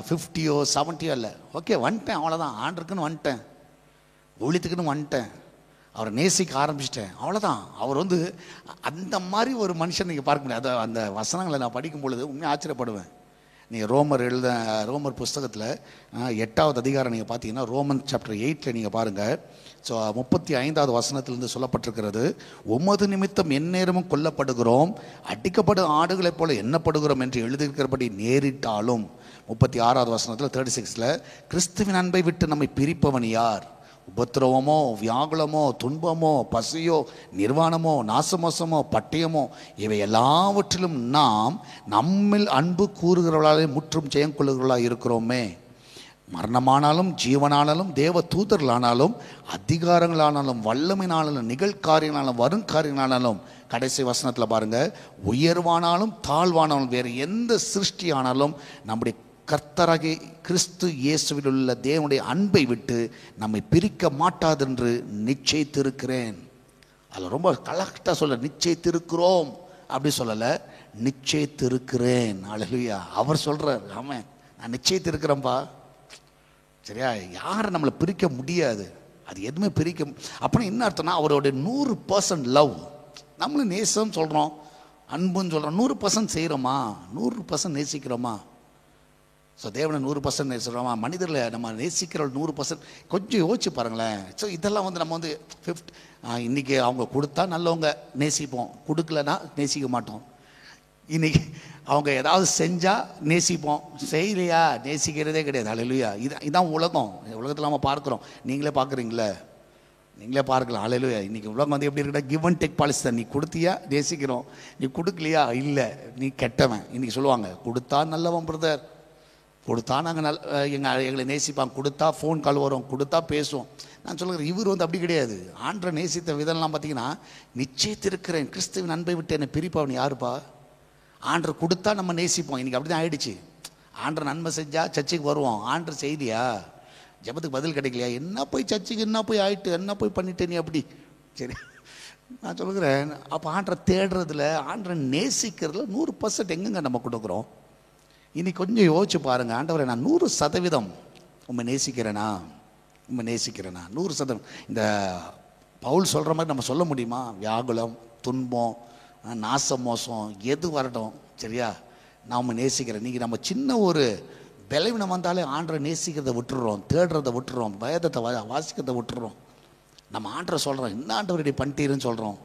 50யோ 70யோ இல்லை. ஓகே வந்துட்டேன், அவ்வளோதான். ஆண்டருக்குன்னு வந்துட்டேன், ஊழியத்துக்குன்னு வந்துட்டேன், அவரை நேசிக்க ஆரம்பிச்சிட்டேன், அவ்வளோதான். அவர் வந்து அந்த மாதிரி ஒரு மனுஷன் நீங்கள் பார்க்க முடியாது. அந்த வசனங்களை நான் படிக்கும் பொழுது உண்மையாக ஆச்சரியப்படுவேன். நீங்கள் ரோமர் புஸ்தகத்தில் 8வது அதிகாரம் நீங்கள் பார்த்தீங்கன்னா ரோமன் சாப்டர் 8 நீங்கள் பாருங்கள். ஸோ 35வது வசனத்திலிருந்து சொல்லப்பட்டிருக்கிறது, உமது நிமித்தம் எந்நேரமும் கொல்லப்படுகிறோம், அடிக்கப்படும் ஆடுகளைப் போல எண்ணப்படுகிறோம் என்று எழுதியிருக்கிறபடி நேரிட்டாலும். 36வது வசனத்தில் 36ல் கிறிஸ்துவின் அன்பை விட்டு நம்மை பிரிப்பவன் யார்? உபத்திரவமோ, வியாகுலமோ, துன்பமோ, பசியோ, நிர்வாணமோ, நாசமோசமோ, பட்டயமோ, இவை எல்லாவற்றிலும் நாம் நம்மில் அன்பு கூறுகிறவர்களாலே முற்றும் ஜெயம் கொள்ளுகிறவர்களாக இருக்கிறோமே. மரணமானாலும் ஜீவனானாலும் தேவ தூதர்களானாலும் அதிகாரங்களானாலும் வல்லமைனாலும் நிகழ்காரியங்களாலும் வருங்காரியங்களானாலும், கடைசி வசனத்தில் பாருங்கள், உயர்வானாலும் தாழ்வானாலும் வேறு எந்த சிருஷ்டியானாலும் நம்முடைய கர்த்தராகிய கிறிஸ்து இயேசுவில் உள்ள தேவனுடைய அன்பை விட்டு நம்மை பிரிக்க மாட்டாதென்று நிச்சயித்திருக்கிறேன். அதில் ரொம்ப கரெக்டாக சொல்ல, நிச்சயித்திருக்கிறோம் அப்படி சொல்லலை, நிச்சயித்திருக்கிறேன். அல்லேலூயா. அவர் சொல்கிறார், ஆமாம் நான் நிச்சயித்திருக்கிறேன்ப்பா. சரியா, யாரை நம்மளை பிரிக்க முடியாது. அது எதுவுமே அப்படின்னா என்ன அர்த்தம்னா அவருடைய 100% லவ், நம்மளும் நேசம் சொல்கிறோம், அன்புன்னு சொல்கிறோம், 100% செய்கிறோமா, 100% நேசிக்கிறோமா? ஸோ தேவனை 100% நேசிக்கிறோமா? மனிதர்களை நம்ம நேசிக்கிற 100% கொஞ்சம் யோசிச்சு பாருங்களேன். ஸோ இதெல்லாம் வந்து நம்ம வந்து இன்றைக்கி அவங்க கொடுத்தா நல்லவங்க நேசிப்போம், கொடுக்கலன்னா நேசிக்க மாட்டோம். இன்றைக்கி அவங்க ஏதாவது செஞ்சால் நேசிப்போம், செய்யலையா நேசிக்கிறதே கிடையாது. அல்லேலூயா. இதான் உலகத்தில் நம்ம பார்க்குறோம். நீங்களே பார்க்குறீங்களே, நீங்களே பார்க்கலாம். அல்லேலூயா. இன்றைக்கி உலகம் வந்து எப்படி இருக்குன்னா கிவ் அண்ட் டேக் பாலிசி தான். நீ கொடுத்தியா நேசிக்கிறோம், நீ கொடுக்கலையா இல்லை நீ கெட்டவன். இன்றைக்கி சொல்லுவாங்க கொடுத்தா நல்லவன் பிரதர், கொடுத்தா நாங்கள் எங்களை நேசிப்பாங்க, கொடுத்தா ஃபோன் கால் வரும், கொடுத்தா பேசுவோம். நான் சொல்லுகிறேன் இவர் வந்து அப்படி கிடையாது. ஆண்டரை நேசித்த விதம்லாம் பார்த்தீங்கன்னா நிச்சயித்திருக்கிறேன், கிறிஸ்துவின் அன்பை விட்டு என்னை பிரிப்பவன் யாருப்பா? ஆண்டர் கொடுத்தா நம்ம நேசிப்போம். இன்றைக்கி அப்படி தான் ஆகிடுச்சு. ஆண்டர் நன்மை செஞ்சால் சர்ச்சைக்கு வருவோம், ஆண்டர் செய்தியா ஜெபத்துக்கு பதில் கிடைக்கலையா, என்ன போய் சர்ச்சைக்கு என்ன போய் ஆகிட்டு என்ன போய் பண்ணிட்டே நீ அப்படி. சரி, நான் சொல்லுகிறேன் அப்போ ஆண்டரை தேடுறதுல, ஆண்டரை நேசிக்கிறதுல 100% எங்கெங்க நம்ம கொடுக்குறோம்? இன்னைக்கு கொஞ்சம் யோசிச்சு பாருங்கள். ஆண்டவரை நான் 100% உண்மை நேசிக்கிறேனா, 100%. இந்த பவுல் சொல்கிற மாதிரி நம்ம சொல்ல முடியுமா? வியாகுலம், துன்பம், நாசம், மோசம் எது வரட்டும், சரியா நான் உண்மை நேசிக்கிறேன். நீங்கள் நம்ம சின்ன ஒரு பலவீனம் வந்தாலே ஆண்டரை நேசிக்கிறத விட்டுடுறோம், தேடுறதை விட்டுறோம், வேதத்தை வாசிக்கிறத விட்டுடுறோம். நம்ம ஆண்டரை சொல்கிறோம், என்ன ஆண்டவர் இப்படி பண்ணிட்டீருன்னு சொல்கிறோம்.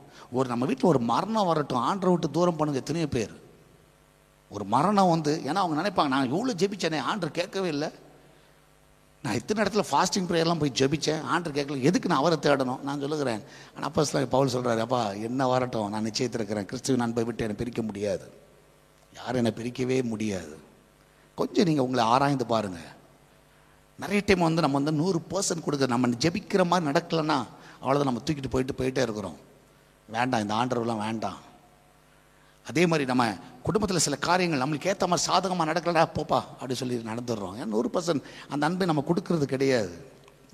நம்ம வீட்டில் ஒரு மரணம் வரட்டும், ஆண்டரை விட்டு தூரம் பண்ணுங்க எத்தனையோ பேர். ஒரு மரணம் ஏன்னா அவங்க நினைப்பாங்க, நான் இவ்வளோ ஜெபிச்சேனே ஆண்டர் கேட்கவே இல்லை, நான் இத்தனை இடத்துல ஃபாஸ்டிங் ப்ரேயர்லாம் போய் ஜெபிச்சேன், ஆண்டர் கேட்கல, எதுக்கு நான் அவரை தேடணும்? நான் சொல்லுகிறேன். ஆனால் அப்போஸ்தலன் பவுல் சொல்கிறாரு, அப்பா என்ன வரட்டும், நான் நிச்சயத்திருக்கிறேன், கிறிஸ்துவின் அன்பை விட்டு என்னை பிரிக்க முடியாது, யாரும் என்னை பிரிக்கவே முடியாது. கொஞ்சம் நீங்கள் உங்களை ஆராய்ந்து பாருங்கள். நிறைய டைம் நம்ம 100% கொடுக்குற, நம்ம ஜெபிக்கிற மாதிரி நடக்கலைன்னா அவ்வளோதான், நம்ம தூக்கிட்டு போயிட்டே இருக்கிறோம். வேண்டாம், இந்த ஆண்டவரெலாம் வேண்டாம். அதே மாதிரி நம்ம குடும்பத்தில் சில காரியங்கள் நம்மளுக்கு ஏற்ற மாதிரி சாதகமாக நடக்கலடா போப்பா அப்படி சொல்லி நடந்துடுறோம். ஏன்னா 100% அந்த அன்பை நம்ம கொடுக்கறது கிடையாது.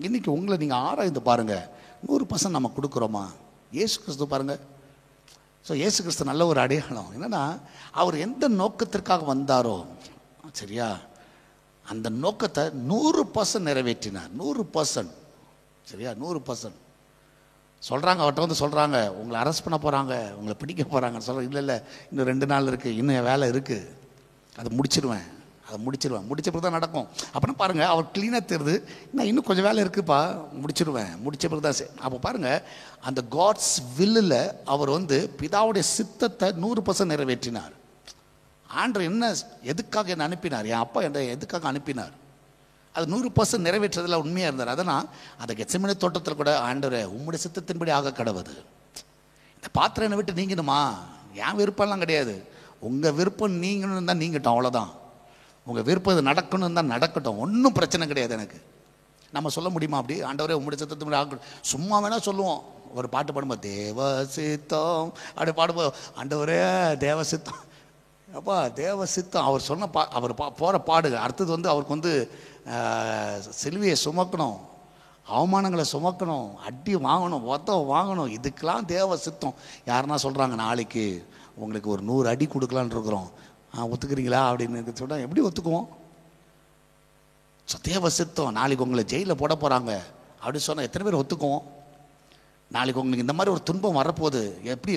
இன்றைக்கி உங்களை நீங்கள் ஆராய்ந்து பாருங்கள், 100% நம்ம கொடுக்குறோமா? இயேசு கிறிஸ்து பாருங்கள். ஸோ இயேசு கிறிஸ்து நல்ல ஒரு அடையாளம். என்னென்னா, அவர் எந்த நோக்கத்திற்காக வந்தாரோ, சரியா, அந்த நோக்கத்தை 100% நிறைவேற்றினார். 100%, சரியா, 100%. சொல்கிறாங்க, அவர்கிட்ட சொல்கிறாங்க, உங்களை அரெஸ்ட் பண்ண போகிறாங்க, உங்களை பிடிக்க போகிறாங்கன்னு சொல்கிறாங்க. இல்லை இன்னும் 2 நாள் இருக்குது, இன்னும் வேலை இருக்குது, அதை முடிச்சிருவேன். முடிச்ச பிறகு தான் நடக்கும். அப்படின்னா பாருங்கள், அவர் க்ளீனாக தெரியுது, இன்னும் கொஞ்சம் வேலை இருக்குப்பா, முடிச்ச பிறகு தான். அப்போ பாருங்கள், அந்த காட்ஸ் வில்லில் அவர் பிதாவுடைய சித்தத்தை 100% நிறைவேற்றினார். ஆண்டவர் எதுக்காக என்னை அனுப்பினார், என் அப்பா என்னை எதுக்காக அனுப்பினார், அது 100% நிறைவேற்றதில் உண்மையாக இருந்தார். அதனால் அந்த கெத்செமனே தோட்டத்தில் கூட, ஆண்டவரே உம்முடைய சித்தத்தின்படி ஆக கடவுது, இந்த பாத்திரம் என்னை விட்டு நீங்கணுமா, என் விருப்பம்லாம் கிடையாது, உங்கள் விருப்பம் நீங்கணும்னு தான் நீங்கட்டும், அவ்வளோதான். உங்கள் விருப்பம் இது நடக்கணும்னு தான் நடக்கட்டும், ஒன்றும் பிரச்சனை கிடையாது எனக்கு. நம்ம சொல்ல முடியுமா அப்படி, ஆண்டவரே உம்முடைய சித்தத்தின்படி ஆகட்டும்? சும்மா வேணால் சொல்லுவோம். ஒரு பாட்டு பாடும்போது தேவ சித்தம் அப்படி பாடும்போது, ஆண்டவரே தேவ சித்தம், அப்பா தேவ சித்தம் அவர் சொன்ன அவர் போகிற பாடு. அடுத்தது அவருக்கு சிலுவையை சுமக்கணும், அவமானங்களை சுமக்கணும், அடி வாங்கணும், வாங்கணும், இதுக்கெல்லாம் தேவ சித்தம். யாருன்னா சொல்கிறாங்க, நாளைக்கு உங்களுக்கு ஒரு 100 அடி கொடுக்கலான்னு இருக்கிறோம், ஒத்துக்கிறீங்களா அப்படின்னு சொன்னால் எப்படி ஒத்துக்குவோம்? தேவ சித்தம். நாளைக்கு உங்களை ஜெயிலில் போட போகிறாங்க அப்படின்னு சொன்னால் எத்தனை பேர் ஒத்துக்குவோம்? நாளைக்கு உங்களுக்கு இந்த மாதிரி ஒரு துன்பம் வரப்போகுது, எப்படி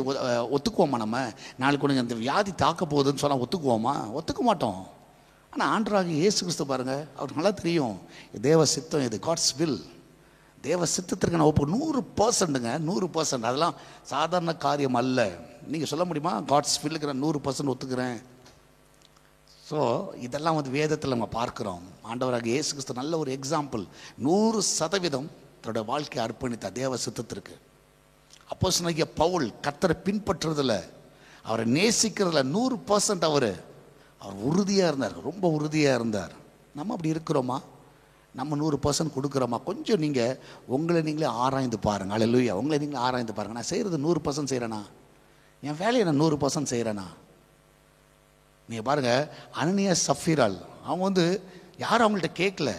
ஒத்துக்குவோமா? நம்ம நாளைக்கு உங்களுக்கு அந்த வியாதி தாக்க போகுதுன்னு சொன்னால் ஒத்துக்குவோமா? ஒத்துக்க மாட்டோம். ஆனால் ஆண்டவராகிய இயேசு கிறிஸ்து பாருங்கள், அவருக்கு நல்லா தெரியும் தேவ சித்தம், இது காட்ஸ் வில். தேவ சித்தத்திற்கு நான் 100%ங்க, 100%. அதெல்லாம் சாதாரண காரியம் அல்ல. நீங்கள் சொல்ல முடியுமா, காட்ஸ் வில்லுக்கு நான் 100% ஒத்துக்கிறேன்? ஸோ இதெல்லாம் வேதத்தில் நம்ம பார்க்குறோம். ஆண்டவராகிய இயேசு கிறிஸ்து நல்ல ஒரு எக்ஸாம்பிள். 100% தன்னோட வாழ்க்கையை அர்ப்பணித்த தேவ சித்தத்திற்கு. அப்போஸ்தலனாகிய பவுல் கர்த்தரை பின்பற்றுறதில், அவரை நேசிக்கிறதுல 100% அவர் உறுதியாக இருந்தார், ரொம்ப உறுதியாக இருந்தார். நம்ம அப்படி இருக்கிறோமா? நம்ம 100% கொடுக்குறோமா? கொஞ்சம் நீங்கள் உங்களை நீங்களே ஆராய்ந்து பாருங்கள். அல்லேலூயா. உங்களை நீங்களே ஆராய்ந்து பாருங்கள். நான் செய்கிறது 100% செய்கிறேனா? என் வேலையை நான் 100% செய்கிறேனா? நீங்கள் பாருங்கள், அனனியா சஃபீரால் அவங்க யாரும் அவங்கள்ட்ட கேட்கல.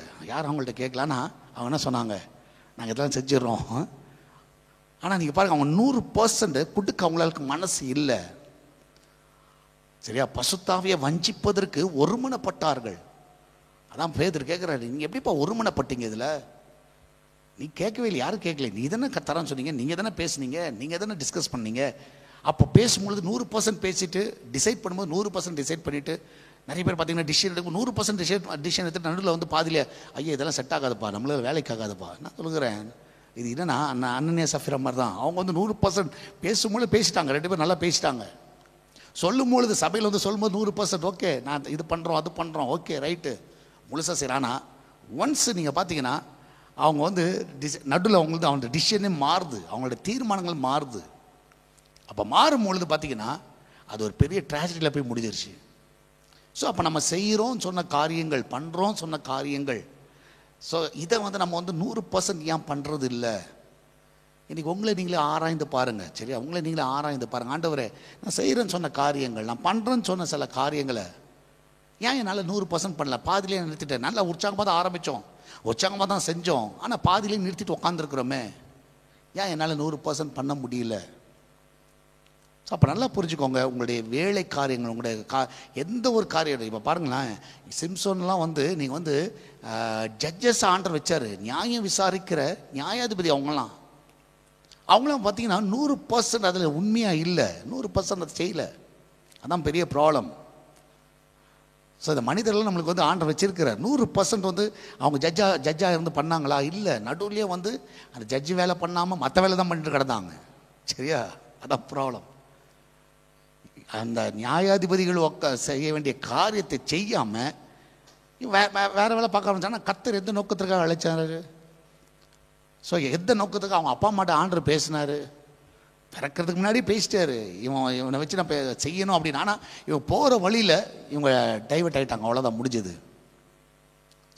ஆனால் அவங்க என்ன சொன்னாங்க, நாங்கள் இதெல்லாம் செஞ்சிடறோம். ஆனால் நீங்கள் பாருங்கள், அவங்க 100% கொடுக்க அவங்களுக்கு மனசு இல்லை, சரியா? பசுத்தாவியை வஞ்சிப்பதற்கு ஒருமனப்பட்டார்கள். அதான் பேதுரு கேட்குறாரு, நீங்கள் எப்படிப்பா ஒருமனப்பட்டீங்க? இதில் நீ கேட்கவே இல்லை, யாரும் கேட்கல, நீ தானே தரேன்னு சொன்னீங்க, நீங்கள் தானே பேசுனீங்க, நீங்கள் தானே டிஸ்கஸ் பண்ணீங்க. அப்போ பேசும்பொழுது 100% பேசிட்டு டிசைட் பண்ணும்போது 100% டிசைட் பண்ணிவிட்டு, நிறைய பேர் பார்த்தீங்கன்னா டிசிஷன் எடுக்கும் 100% டிசிஷன் எடுத்துட்டு நடுவில் பாதியில் ஐயா இதெல்லாம் செட் ஆகாதுப்பா, நம்மளால வேலைக்கு ஆகாதுப்பா. நான் சொல்லுகிறேன், இது என்னன்னா அனனியா சஃபீரா மாதிரி தான். அவங்க 100% பேசும்போது பேசிட்டாங்க, 2 பேர் நல்லா பேசிட்டாங்க. சொல்லும்பொழுது சபையில் சொல்லும்போது 100% ஓகே, நான் இது பண்ணுறோம் அது பண்ணுறோம், ஓகே ரைட்டு, முழுசாக சரி. ஆனால் ஒன்ஸ் நீங்கள் பார்த்தீங்கன்னா அவங்க நடுவில் அவங்களோட டிசிஷனே மாறுது, அவங்களோட தீர்மானங்கள் மாறுது. அப்போ மாறும்பொழுது பார்த்தீங்கன்னா அது ஒரு பெரிய ட்ராஜடியில் போய் முடிஞ்சிருச்சு. ஸோ அப்போ நம்ம செய்கிறோம் சொன்ன காரியங்கள், பண்ணுறோம் சொன்ன காரியங்கள், ஸோ இதை நம்ம 100% ஏன் பண்ணுறது இல்லை? இன்றைக்கி உங்களை நீங்களே ஆராய்ந்து பாருங்கள், சரியா? உங்களை நீங்களே ஆராய்ந்து பாருங்கள். ஆண்டவரே, நான் செய்கிறேன்னு சொன்ன காரியங்கள், நான் பண்ணுறேன்னு சொன்ன சில காரியங்களை ஏன் என்னால் 100% பண்ணல? பாதியிலே நிறுத்திட்டேன். நல்லா உற்சாகமாக தான் ஆரம்பித்தோம், உற்சாகமாக தான் செஞ்சோம், ஆனால் பாதியிலே நிறுத்திட்டு உட்காந்துருக்குறோமே, ஏன் என்னால் 100% பண்ண முடியல? ஸோ அப்போ நல்லா புரிஞ்சுக்கோங்க, உங்களுடைய வேலை காரியங்கள், உங்களுடைய எந்த ஒரு காரியம். இப்போ பாருங்களேன், சிம்சோன்லாம் நீங்கள் ஜட்ஜஸ் ஆண்டர் வச்சார், நியாயம் விசாரிக்கிற நியாயாதிபதி. அவங்களாம் பார்த்தீங்கன்னா 100% அதில் உண்மையாக இல்லை, 100% அதை செய்யலை. அதான் பெரிய ப்ராப்ளம். ஸோ இந்த மனிதர்கள் நம்மளுக்கு ஆண்டர் வச்சிருக்கிறார். 100% அவங்க ஜட்ஜாக இருந்து பண்ணாங்களா? இல்லை, நடுவுலேயே அந்த ஜட்ஜு வேலை பண்ணாமல் மற்ற வேலை தான் பண்ணிட்டு கிடந்தாங்க, சரியா? அதான் ப்ராப்ளம். அந்த நியாயாதிபதிகள் செய்ய வேண்டிய காரியத்தை செய்யாமல் வேற வேலை பார்க்க ஆரம்பிச்சாங்கன்னா கர்த்தர் எந்த நோக்கத்திற்காக அழைச்சாரு? ஸோ எந்த நோக்கத்துக்கு அவங்க அப்பா அம்மாட்ட ஆண்டவர் பேசினார்? பிறக்கிறதுக்கு முன்னாடி பேசிட்டாரு, இவனை வச்சு நான் செய்யணும் அப்படின்னு. ஆனால் இவன் போகிற வழியில் இவங்க டைவர்ட் ஆகிட்டாங்க, அவ்வளோதான் முடிஞ்சது.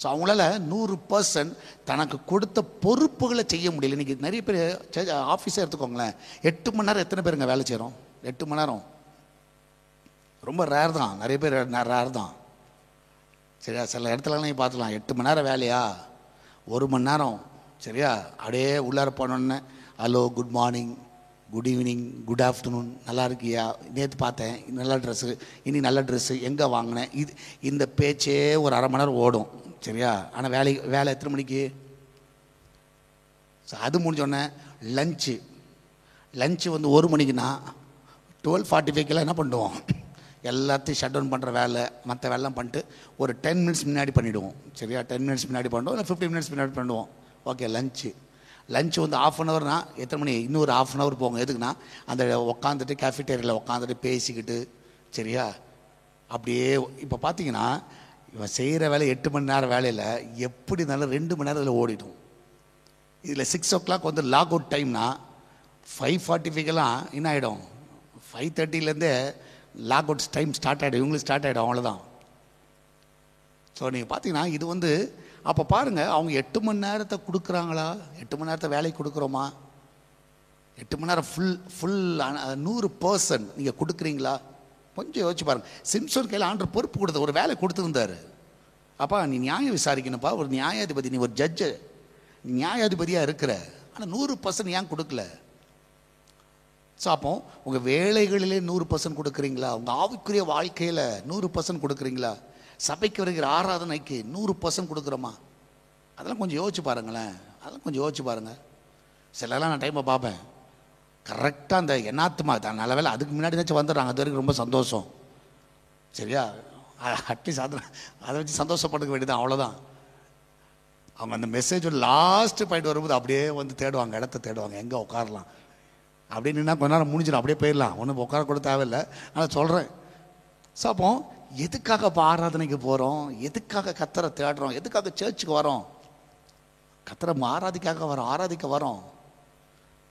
ஸோ அவங்களால 100% தனக்கு கொடுத்த பொறுப்புகளை செய்ய முடியல. இன்றைக்கி நிறைய பேர் ஆஃபீஸை எடுத்துக்கோங்களேன், 8 மணி நேரம் எத்தனை பேருங்க வேலை செய்கிறோம்? 8 மணி நேரம் ரொம்ப ரேர் தான், நிறைய பேர் ரேர் தான். சரியா? சில இடத்துலலாம் நீங்கள் பார்த்துக்கலாம், 8 மணி நேரம் வேலையா, 1 மணி நேரம் சரியா அப்படியே உள்ளார போனோன்னு hello, good morning, good evening, good afternoon, நல்லா இருக்கியா, நேற்று பார்த்தேன், நல்ல ட்ரெஸ்ஸு, இனி நல்ல ட்ரெஸ்ஸு, எங்கே வாங்கினேன், இந்த பேச்சே ஒரு அரை மணி நேரம் ஓடும். சரியா? ஆனால் வேலை எத்தனை மணிக்கு? ஸோ அது முடிஞ்சோடனே லஞ்சு வந்து 1 மணிக்குன்னா 12:45 என்ன பண்ணுவோம்? எல்லாத்தையும் ஷட் டவுன் பண்ணுற வேலை, மற்ற வேலைலாம் பண்ணிட்டு ஒரு 10 மினிட்ஸ் முன்னாடி பண்ணிவிடுவோம். சரியா? 10 மினிட்ஸ் முன்னாடி பண்ணுவோம், இல்லை 15 மினிட்ஸ் முன்னாடி பண்ணுவோம். ஓகே, லஞ்சு வந்து 1/2 அன் ஹவர்னா எத்தனை மணி? இன்னொரு 1/2 அன் ஹவர் போங்க. எதுக்குன்னா அந்த உட்காந்துட்டு கேஃபிட்டேரியாவில் உட்காந்துட்டு பேசிக்கிட்டு. சரியா? அப்படியே இப்போ பார்த்தீங்கன்னா இவன் செய்கிற வேலை 8 மணி நேரம் வேலையில் எப்படி இருந்தாலும் 2 மணி நேரம் இதில் ஓடிடும். இதில் 6 o'clock வந்து லாக் அவுட் டைம்னா 5:45 என்ன ஆகிடும்? 5:30 லாக் அவுட் டைம் ஸ்டார்ட் ஆகிடும், இவங்களுக்கு ஸ்டார்ட் ஆகிடும், அவ்வளோதான். ஸோ நீங்கள் பார்த்தீங்கன்னா இது வந்து அப்போ பாருங்கள், அவங்க 8 மணி நேரத்தை கொடுக்குறாங்களா? 8 மணி நேரத்தை வேலைக்கு கொடுக்குறோமா? 8 மணி நேரம் ஃபுல் 100% நீங்கள் கொடுக்குறீங்களா? கொஞ்சம் யோசிச்சு பாருங்கள். சிம்சோன் கையில் ஆண்டவர் பொறுப்பு கொடுத்த ஒரு வேலை கொடுத்துருந்தாரு. அப்பா நீ நியாயம் விசாரிக்கணும்ப்பா, ஒரு நியாயாதிபதி, நீ ஒரு ஜட்ஜு, நீ நியாயாதிபதியாக இருக்கிற, ஆனால் 100% ஏன் கொடுக்கல? ஸோ அப்போ உங்கள் வேலைகளிலே 100% கொடுக்குறீங்களா? உங்கள் ஆவிக்குரிய வாழ்க்கையில் 100% கொடுக்குறீங்களா? சபைக்கு வருகிற ஆராதனைக்கு 100% கொடுக்குறோமா? அதெல்லாம் கொஞ்சம் யோசிச்சு பாருங்களேன். அதெல்லாம் கொஞ்சம் யோசிச்சு பாருங்கள். சிலலாம் நான் டைமை பார்ப்பேன், கரெக்டாக அந்த என்னாத்துமா தான் நல்ல வேலை அதுக்கு முன்னாடி தாச்சும் வந்துடுறாங்க, அது வரைக்கும் ரொம்ப சந்தோஷம். சரியா? அட்லீஸ்ட் அதை வச்சு சந்தோஷப்பட்டுக்க வேண்டியதான், அவ்வளோதான். அவங்க அந்த மெசேஜ் லாஸ்ட்டு பாயிண்ட் வரும்போது அப்படியே வந்து தேடுவாங்க, இடத்த தேடுவாங்க, எங்கே உட்காரலாம் அப்படின்னு. கொஞ்ச நேரம் முடிஞ்சிடும், அப்படியே போயிடலாம், ஒன்றும் உட்கார கூட தேவையில்லை. ஆனால் சொல்கிறேன். ஸோ அப்போ எதுக்காக இப்போ ஆராதனைக்கு போகிறோம்? எதுக்காக கர்த்தரை தேடுறோம்? எதுக்காக சர்ச்சுக்கு வரோம்? கர்த்தரை ஆராதிக்க வரோம்.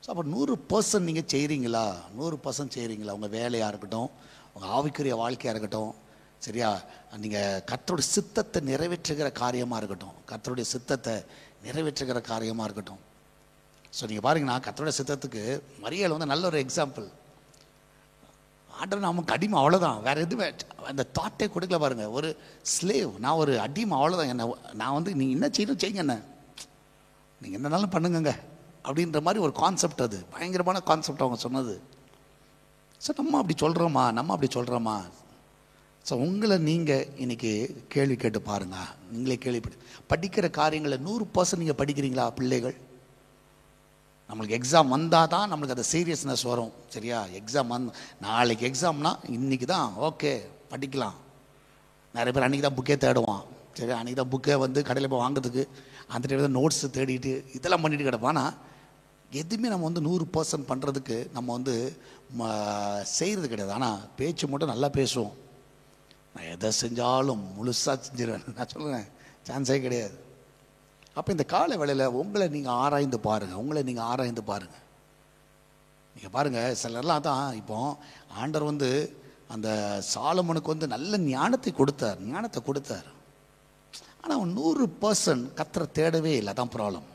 ஸோ அப்போ 100% நீங்கள் செய்கிறீங்களா? 100% செய்கிறீங்களா? உங்கள் வேலையாக இருக்கட்டும், உங்கள் ஆவிக்குரிய வாழ்க்கையாக இருக்கட்டும். சரியா? நீங்கள் கர்த்தருடைய சித்தத்தை நிறைவேற்றுகிற காரியமாக இருக்கட்டும், கர்த்தருடைய சித்தத்தை நிறைவேற்றுகிற காரியமாக இருக்கட்டும். ஸோ நீங்கள் பாருங்கன்னா கர்த்தருடைய சித்தத்துக்கு மரியாள் வந்து நல்ல ஒரு எக்ஸாம்பிள். ஆண்டவர் நமக்கு அடிமை, அவ்வளோதான், வேறு எதுவுமே அந்த தாட்டே கொடுக்கல. பாருங்கள், ஒரு ஸ்லேவ், நான் ஒரு அடிமை, அவ்வளோதான். என்ன நான் வந்து நீங்கள் என்ன செய்யணும் செய்யுங்க, என்ன நீங்கள் என்னன்னாலும் பண்ணுங்க அப்படின்ற மாதிரி ஒரு கான்செப்ட். அது பயங்கரமான கான்செப்ட் அவங்க சொன்னது. ஸோ நம்ம அப்படி சொல்கிறோமா? ஸோ உங்களை நீங்கள் இன்றைக்கி கேள்வி கேட்டு பாருங்கள். நீங்களே கேள்விப்பட்டு படிக்கிற காரியங்களை 100% நீங்கள் படிக்கிறீங்களா? பிள்ளைகள், நம்மளுக்கு எக்ஸாம் வந்தால் தான் நம்மளுக்கு அந்த சீரியஸ்னஸ் வரும். சரியா? எக்ஸாம் நாளைக்கு எக்ஸாம்னா இன்றைக்கி தான் ஓகே படிக்கலாம். நிறைய பேர் அன்றைக்கி தான் புக்கே தேடுவான். சரி, அன்றைக்கி தான் புக்கே வந்து கடையில் போய் வாங்கிறதுக்கு அந்த டைம் தான் நோட்ஸு தேடிட்டு இதெல்லாம் பண்ணிட்டு கிடப்பான். ஆனால் எதுவுமே நம்ம வந்து 100% பண்ணுறதுக்கு நம்ம வந்து செய்கிறது கிடையாது. ஆனால் பேச்சு மட்டும் நல்லா பேசுவோம். நான் எதை செஞ்சாலும் முழுசாக செஞ்சிருவேன், நான் சொல்லுவேன், சான்ஸே கிடையாது. அப்போ இந்த கால வேளையில் உங்களை நீங்கள் ஆராய்ந்து பாருங்கள். நீங்கள் பாருங்கள், சிலர்லாம் தான் இப்போ ஆண்டவர் வந்து அந்த சாலமோனுக்கு வந்து நல்ல ஞானத்தை கொடுத்தார். ஆனால் அவன் 100% கர்த்தரை தேடவே இல்லை, அதான் ப்ராப்ளம்.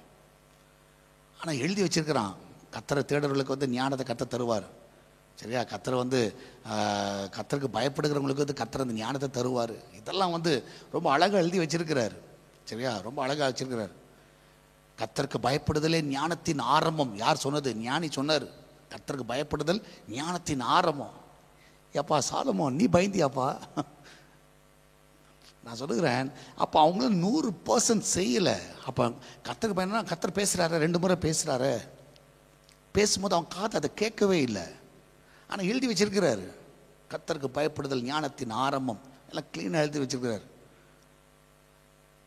ஆனால் எழுதி வச்சிருக்கிறான், கர்த்தரை தேடுறவர்களுக்கு வந்து ஞானத்தை கர்த்தர் தருவார். சரியா? கர்த்தரை வந்து கர்த்தருக்கு பயப்படுகிறவங்களுக்கு வந்து கர்த்தர் அந்த ஞானத்தை தருவார். இதெல்லாம் வந்து ரொம்ப அழகாக எழுதி வச்சிருக்கிறார். சரியா? ரொம்ப அழகாக வச்சிருக்கிறார். கர்த்தருக்கு பயப்படுதலே ஞானத்தின் ஆரம்பம். யார் சொன்னது? ஞானி சொன்னார். கர்த்தருக்கு பயப்படுதல் ஞானத்தின் ஆரம்பம். ஏப்பா சாலமோன், நீ பயந்தியாப்பா? நான் சொல்லுகிறேன். அப்போ அவங்கள 100% செய்யலை. அப்போ கர்த்தருக்கு பயனா கர்த்தர் பேசுகிறாரு, 2 முறை பேசுகிறாரு. பேசும்போது அவன் காது அதை கேட்கவே இல்லை. ஆனால் எழுதி வச்சிருக்கிறாரு, கர்த்தருக்கு பயப்படுதல் ஞானத்தின் ஆரம்பம். எல்லாம் க்ளீனாக எழுதி வச்சிருக்கிறார்.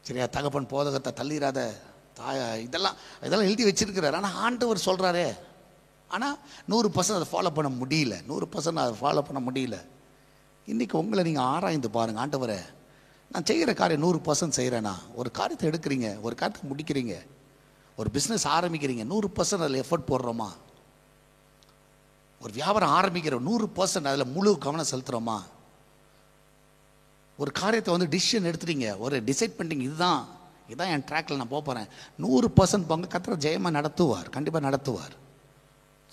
சரியா? தகப்பன் போதகத்தை தள்ளிடாத தாயா, இதெல்லாம் எழுதி வச்சிருக்கிறார். ஆனால் ஆண்டவர் சொல்கிறாரே, ஆனால் 100% அதை ஃபாலோ பண்ண முடியல. 100% அதை ஃபாலோ பண்ண முடியல. இன்றைக்கி உங்களை நீங்கள் ஆராய்ந்து பாருங்கள். ஆண்டவரே, நான் செய்கிற காரியம் 100% செய்கிறேன்னா, ஒரு காரியத்தை எடுக்கிறீங்க, ஒரு காரியத்தை முடிக்கிறீங்க, ஒரு பிஸ்னஸ் ஆரம்பிக்கிறீங்க, 100% அதில் எஃபர்ட் போடுறோமா? ஒரு வியாபாரம் ஆரம்பிக்கிற 100% அதில் முழு கவனம் செலுத்துகிறோமா? ஒரு காரியத்தை வந்து டிசிஷன் எடுத்துட்டீங்க, ஒரு டிசைட் பண்ணிட்டீங்க, இதுதான் என் ட்ராக்கில் நான் போகிறேன், 100% பங்கு கர்த்தர் ஜெயமாக நடத்துவார். கண்டிப்பாக நடத்துவார்.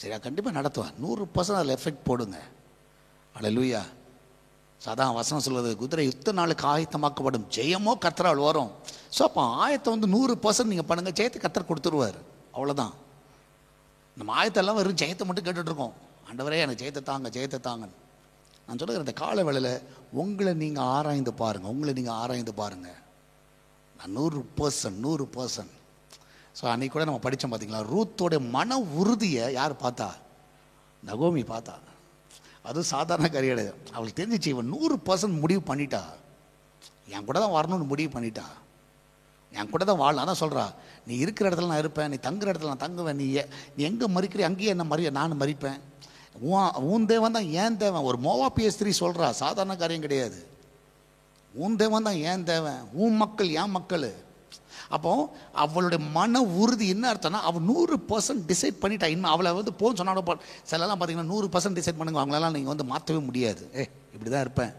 சரியா? கண்டிப்பாக நடத்துவார். 100% அதில் எஃபெக்ட் போடுங்க. அல்லேலூயா. அதான் வசனம் சொல்வது, குதிரை யுத்த நாளுக்கு ஆயத்தமாக்கப்படும், ஜெயமோ கர்த்தரால் வரும். ஸோ அப்போ ஆயத்தை வந்து 100% நீங்கள் பண்ணுங்கள், ஜெயத்தை கர்த்தர் கொடுத்துருவார். அவ்வளோதான். நம்ம ஆயத்தெல்லாம் வெறும் ஜெயத்தை மட்டும் கேட்டுட்ருக்கோம். ஆண்டவரே எனக்கு ஜெயத்தை தாங்க, ஜெயத்தை தாங்கன்னு. நான் சொல்லுகிறேன், இந்த கால வேளையில் உங்களை நீங்கள் ஆராய்ந்து பாருங்கள். நான் 100%. ஸோ அன்றைக்கி கூட நம்ம படித்தோம் பார்த்தீங்களா, ரூத்தோடைய மன உறுதியை யார் பார்த்தா? நகோமி பார்த்தா. அதுவும் சாதாரண காரியம் கிடையாது. அவளுக்கு தெரிஞ்சிச்சு, இவன் 100% முடிவு பண்ணிட்டா, என் கூட தான் வரணும்னு முடிவு பண்ணிட்டா, என் கூட தான் வாழலாம். அதான் சொல்கிறா, நீ இருக்கிற இடத்துல நான் இருப்பேன், நீ தங்குற இடத்துல நான் தங்குவேன், நீ எங்கே மறிக்கிற அங்கேயே என்ன நான் மறிப்பேன், உன் தேவன் தான் ஏன் தேவன். ஒரு மோவாபிய ஸ்திரீ சொல்கிறா, சாதாரண காரியம் கிடையாது. உன் தேவன் தான் ஏன் தேவன், உன் மக்கள் ஏன் மக்கள். அப்போ அவளுடைய மன உறுதி என்ன அர்த்தம்னா, அவள் 100% டிசைட் பண்ணிட்டா. இன்னும் அவளை வந்து போன்னு சொன்னாலும் சிலலாம் பார்த்தீங்கன்னா 100% டிசைட் பண்ணுங்க, அவங்களெல்லாம் நீங்கள் வந்து மாற்றவே முடியாது. இப்படி தான் இருப்பேன்,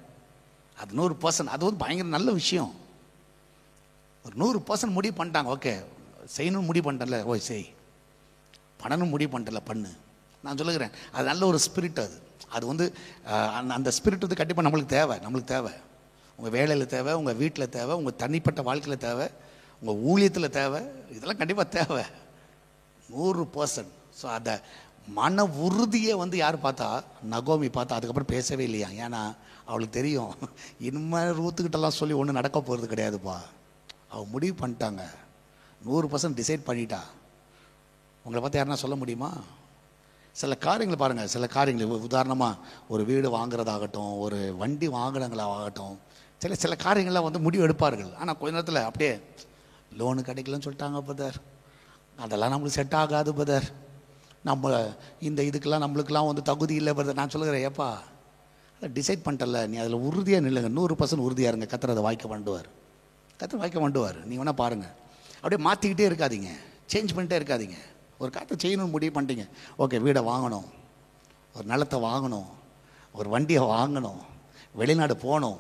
அது 100%. அது வந்து பயங்கர நல்ல விஷயம். ஒரு 100% முடிவு பண்ணிட்டாங்க. ஓகே, செய்யணும்னு முடிவு பண்ணிட்டல, ஓய் செய். பண்ணணும் முடிவு பண்ணிட்டல, பண்ணு. நான் சொல்லுகிறேன், அது நல்ல ஒரு ஸ்பிரிட். அது வந்து அந்த ஸ்பிரிட் வந்து கண்டிப்பாக நம்மளுக்கு தேவை. உங்கள் வேலையில் தேவை, உங்கள் வீட்டில் தேவை, உங்கள் தனிப்பட்ட வாழ்க்கையில் தேவை, உங்கள் ஊழியத்தில் தேவை. இதெல்லாம் கண்டிப்பாக தேவை 100%. ஸோ அந்த மன உறுதியை வந்து யார் பார்த்தா? நகோமி பார்த்தா. அதுக்கப்புறம் பேசவே இல்லையா. ஏன்னா அவளுக்கு தெரியும், இனிமேல் ரூத்துக்கிட்டலாம் சொல்லி ஒன்றும் நடக்க போகிறது கிடையாதுப்பா. அவள் முடிவு பண்ணிட்டாங்க, 100% டிசைட் பண்ணிட்டா. உங்களை பார்த்து யாருன்னா சொல்ல முடியுமா? சில காரியங்களை பாருங்கள், சில காரியங்கள் உதாரணமாக ஒரு வீடு வாங்குறதாகட்டும், ஒரு வண்டி வாங்குறவங்களாகட்டும், சில காரியங்கள்லாம் வந்து முடிவு எடுப்பார்கள். ஆனால் கொஞ்ச நேரத்தில் அப்படியே லோனு கிடைக்கலன்னு சொல்லிட்டாங்க பதர், அதெல்லாம் நம்மளுக்கு செட் ஆகாது பதர், நம்ம இந்த இதுக்கெல்லாம் நம்மளுக்கெல்லாம் வந்து தகுதி இல்லை பதர். நான் சொல்லுகிறேன், ஏப்பா அதை டிசைட் பண்ணிட்டல, நீ அதில் உறுதியாக நில்லுங்க, 100% உறுதியாக இருங்க. கர்த்தர் அதை வாய்க்க பண்ணுவார். நீ வேணால் பாருங்கள். அப்படியே மாற்றிக்கிட்டே இருக்காதீங்க, சேஞ்ச் பண்ணிட்டே இருக்காதீங்க. ஒரு காரியத்தை செய்யணும்னு முடிவு பண்ணிட்டீங்க, ஓகே, வீடை வாங்கணும், ஒரு நிலத்தை வாங்கணும், ஒரு வண்டியை வாங்கணும், வெளிநாடு போகணும்,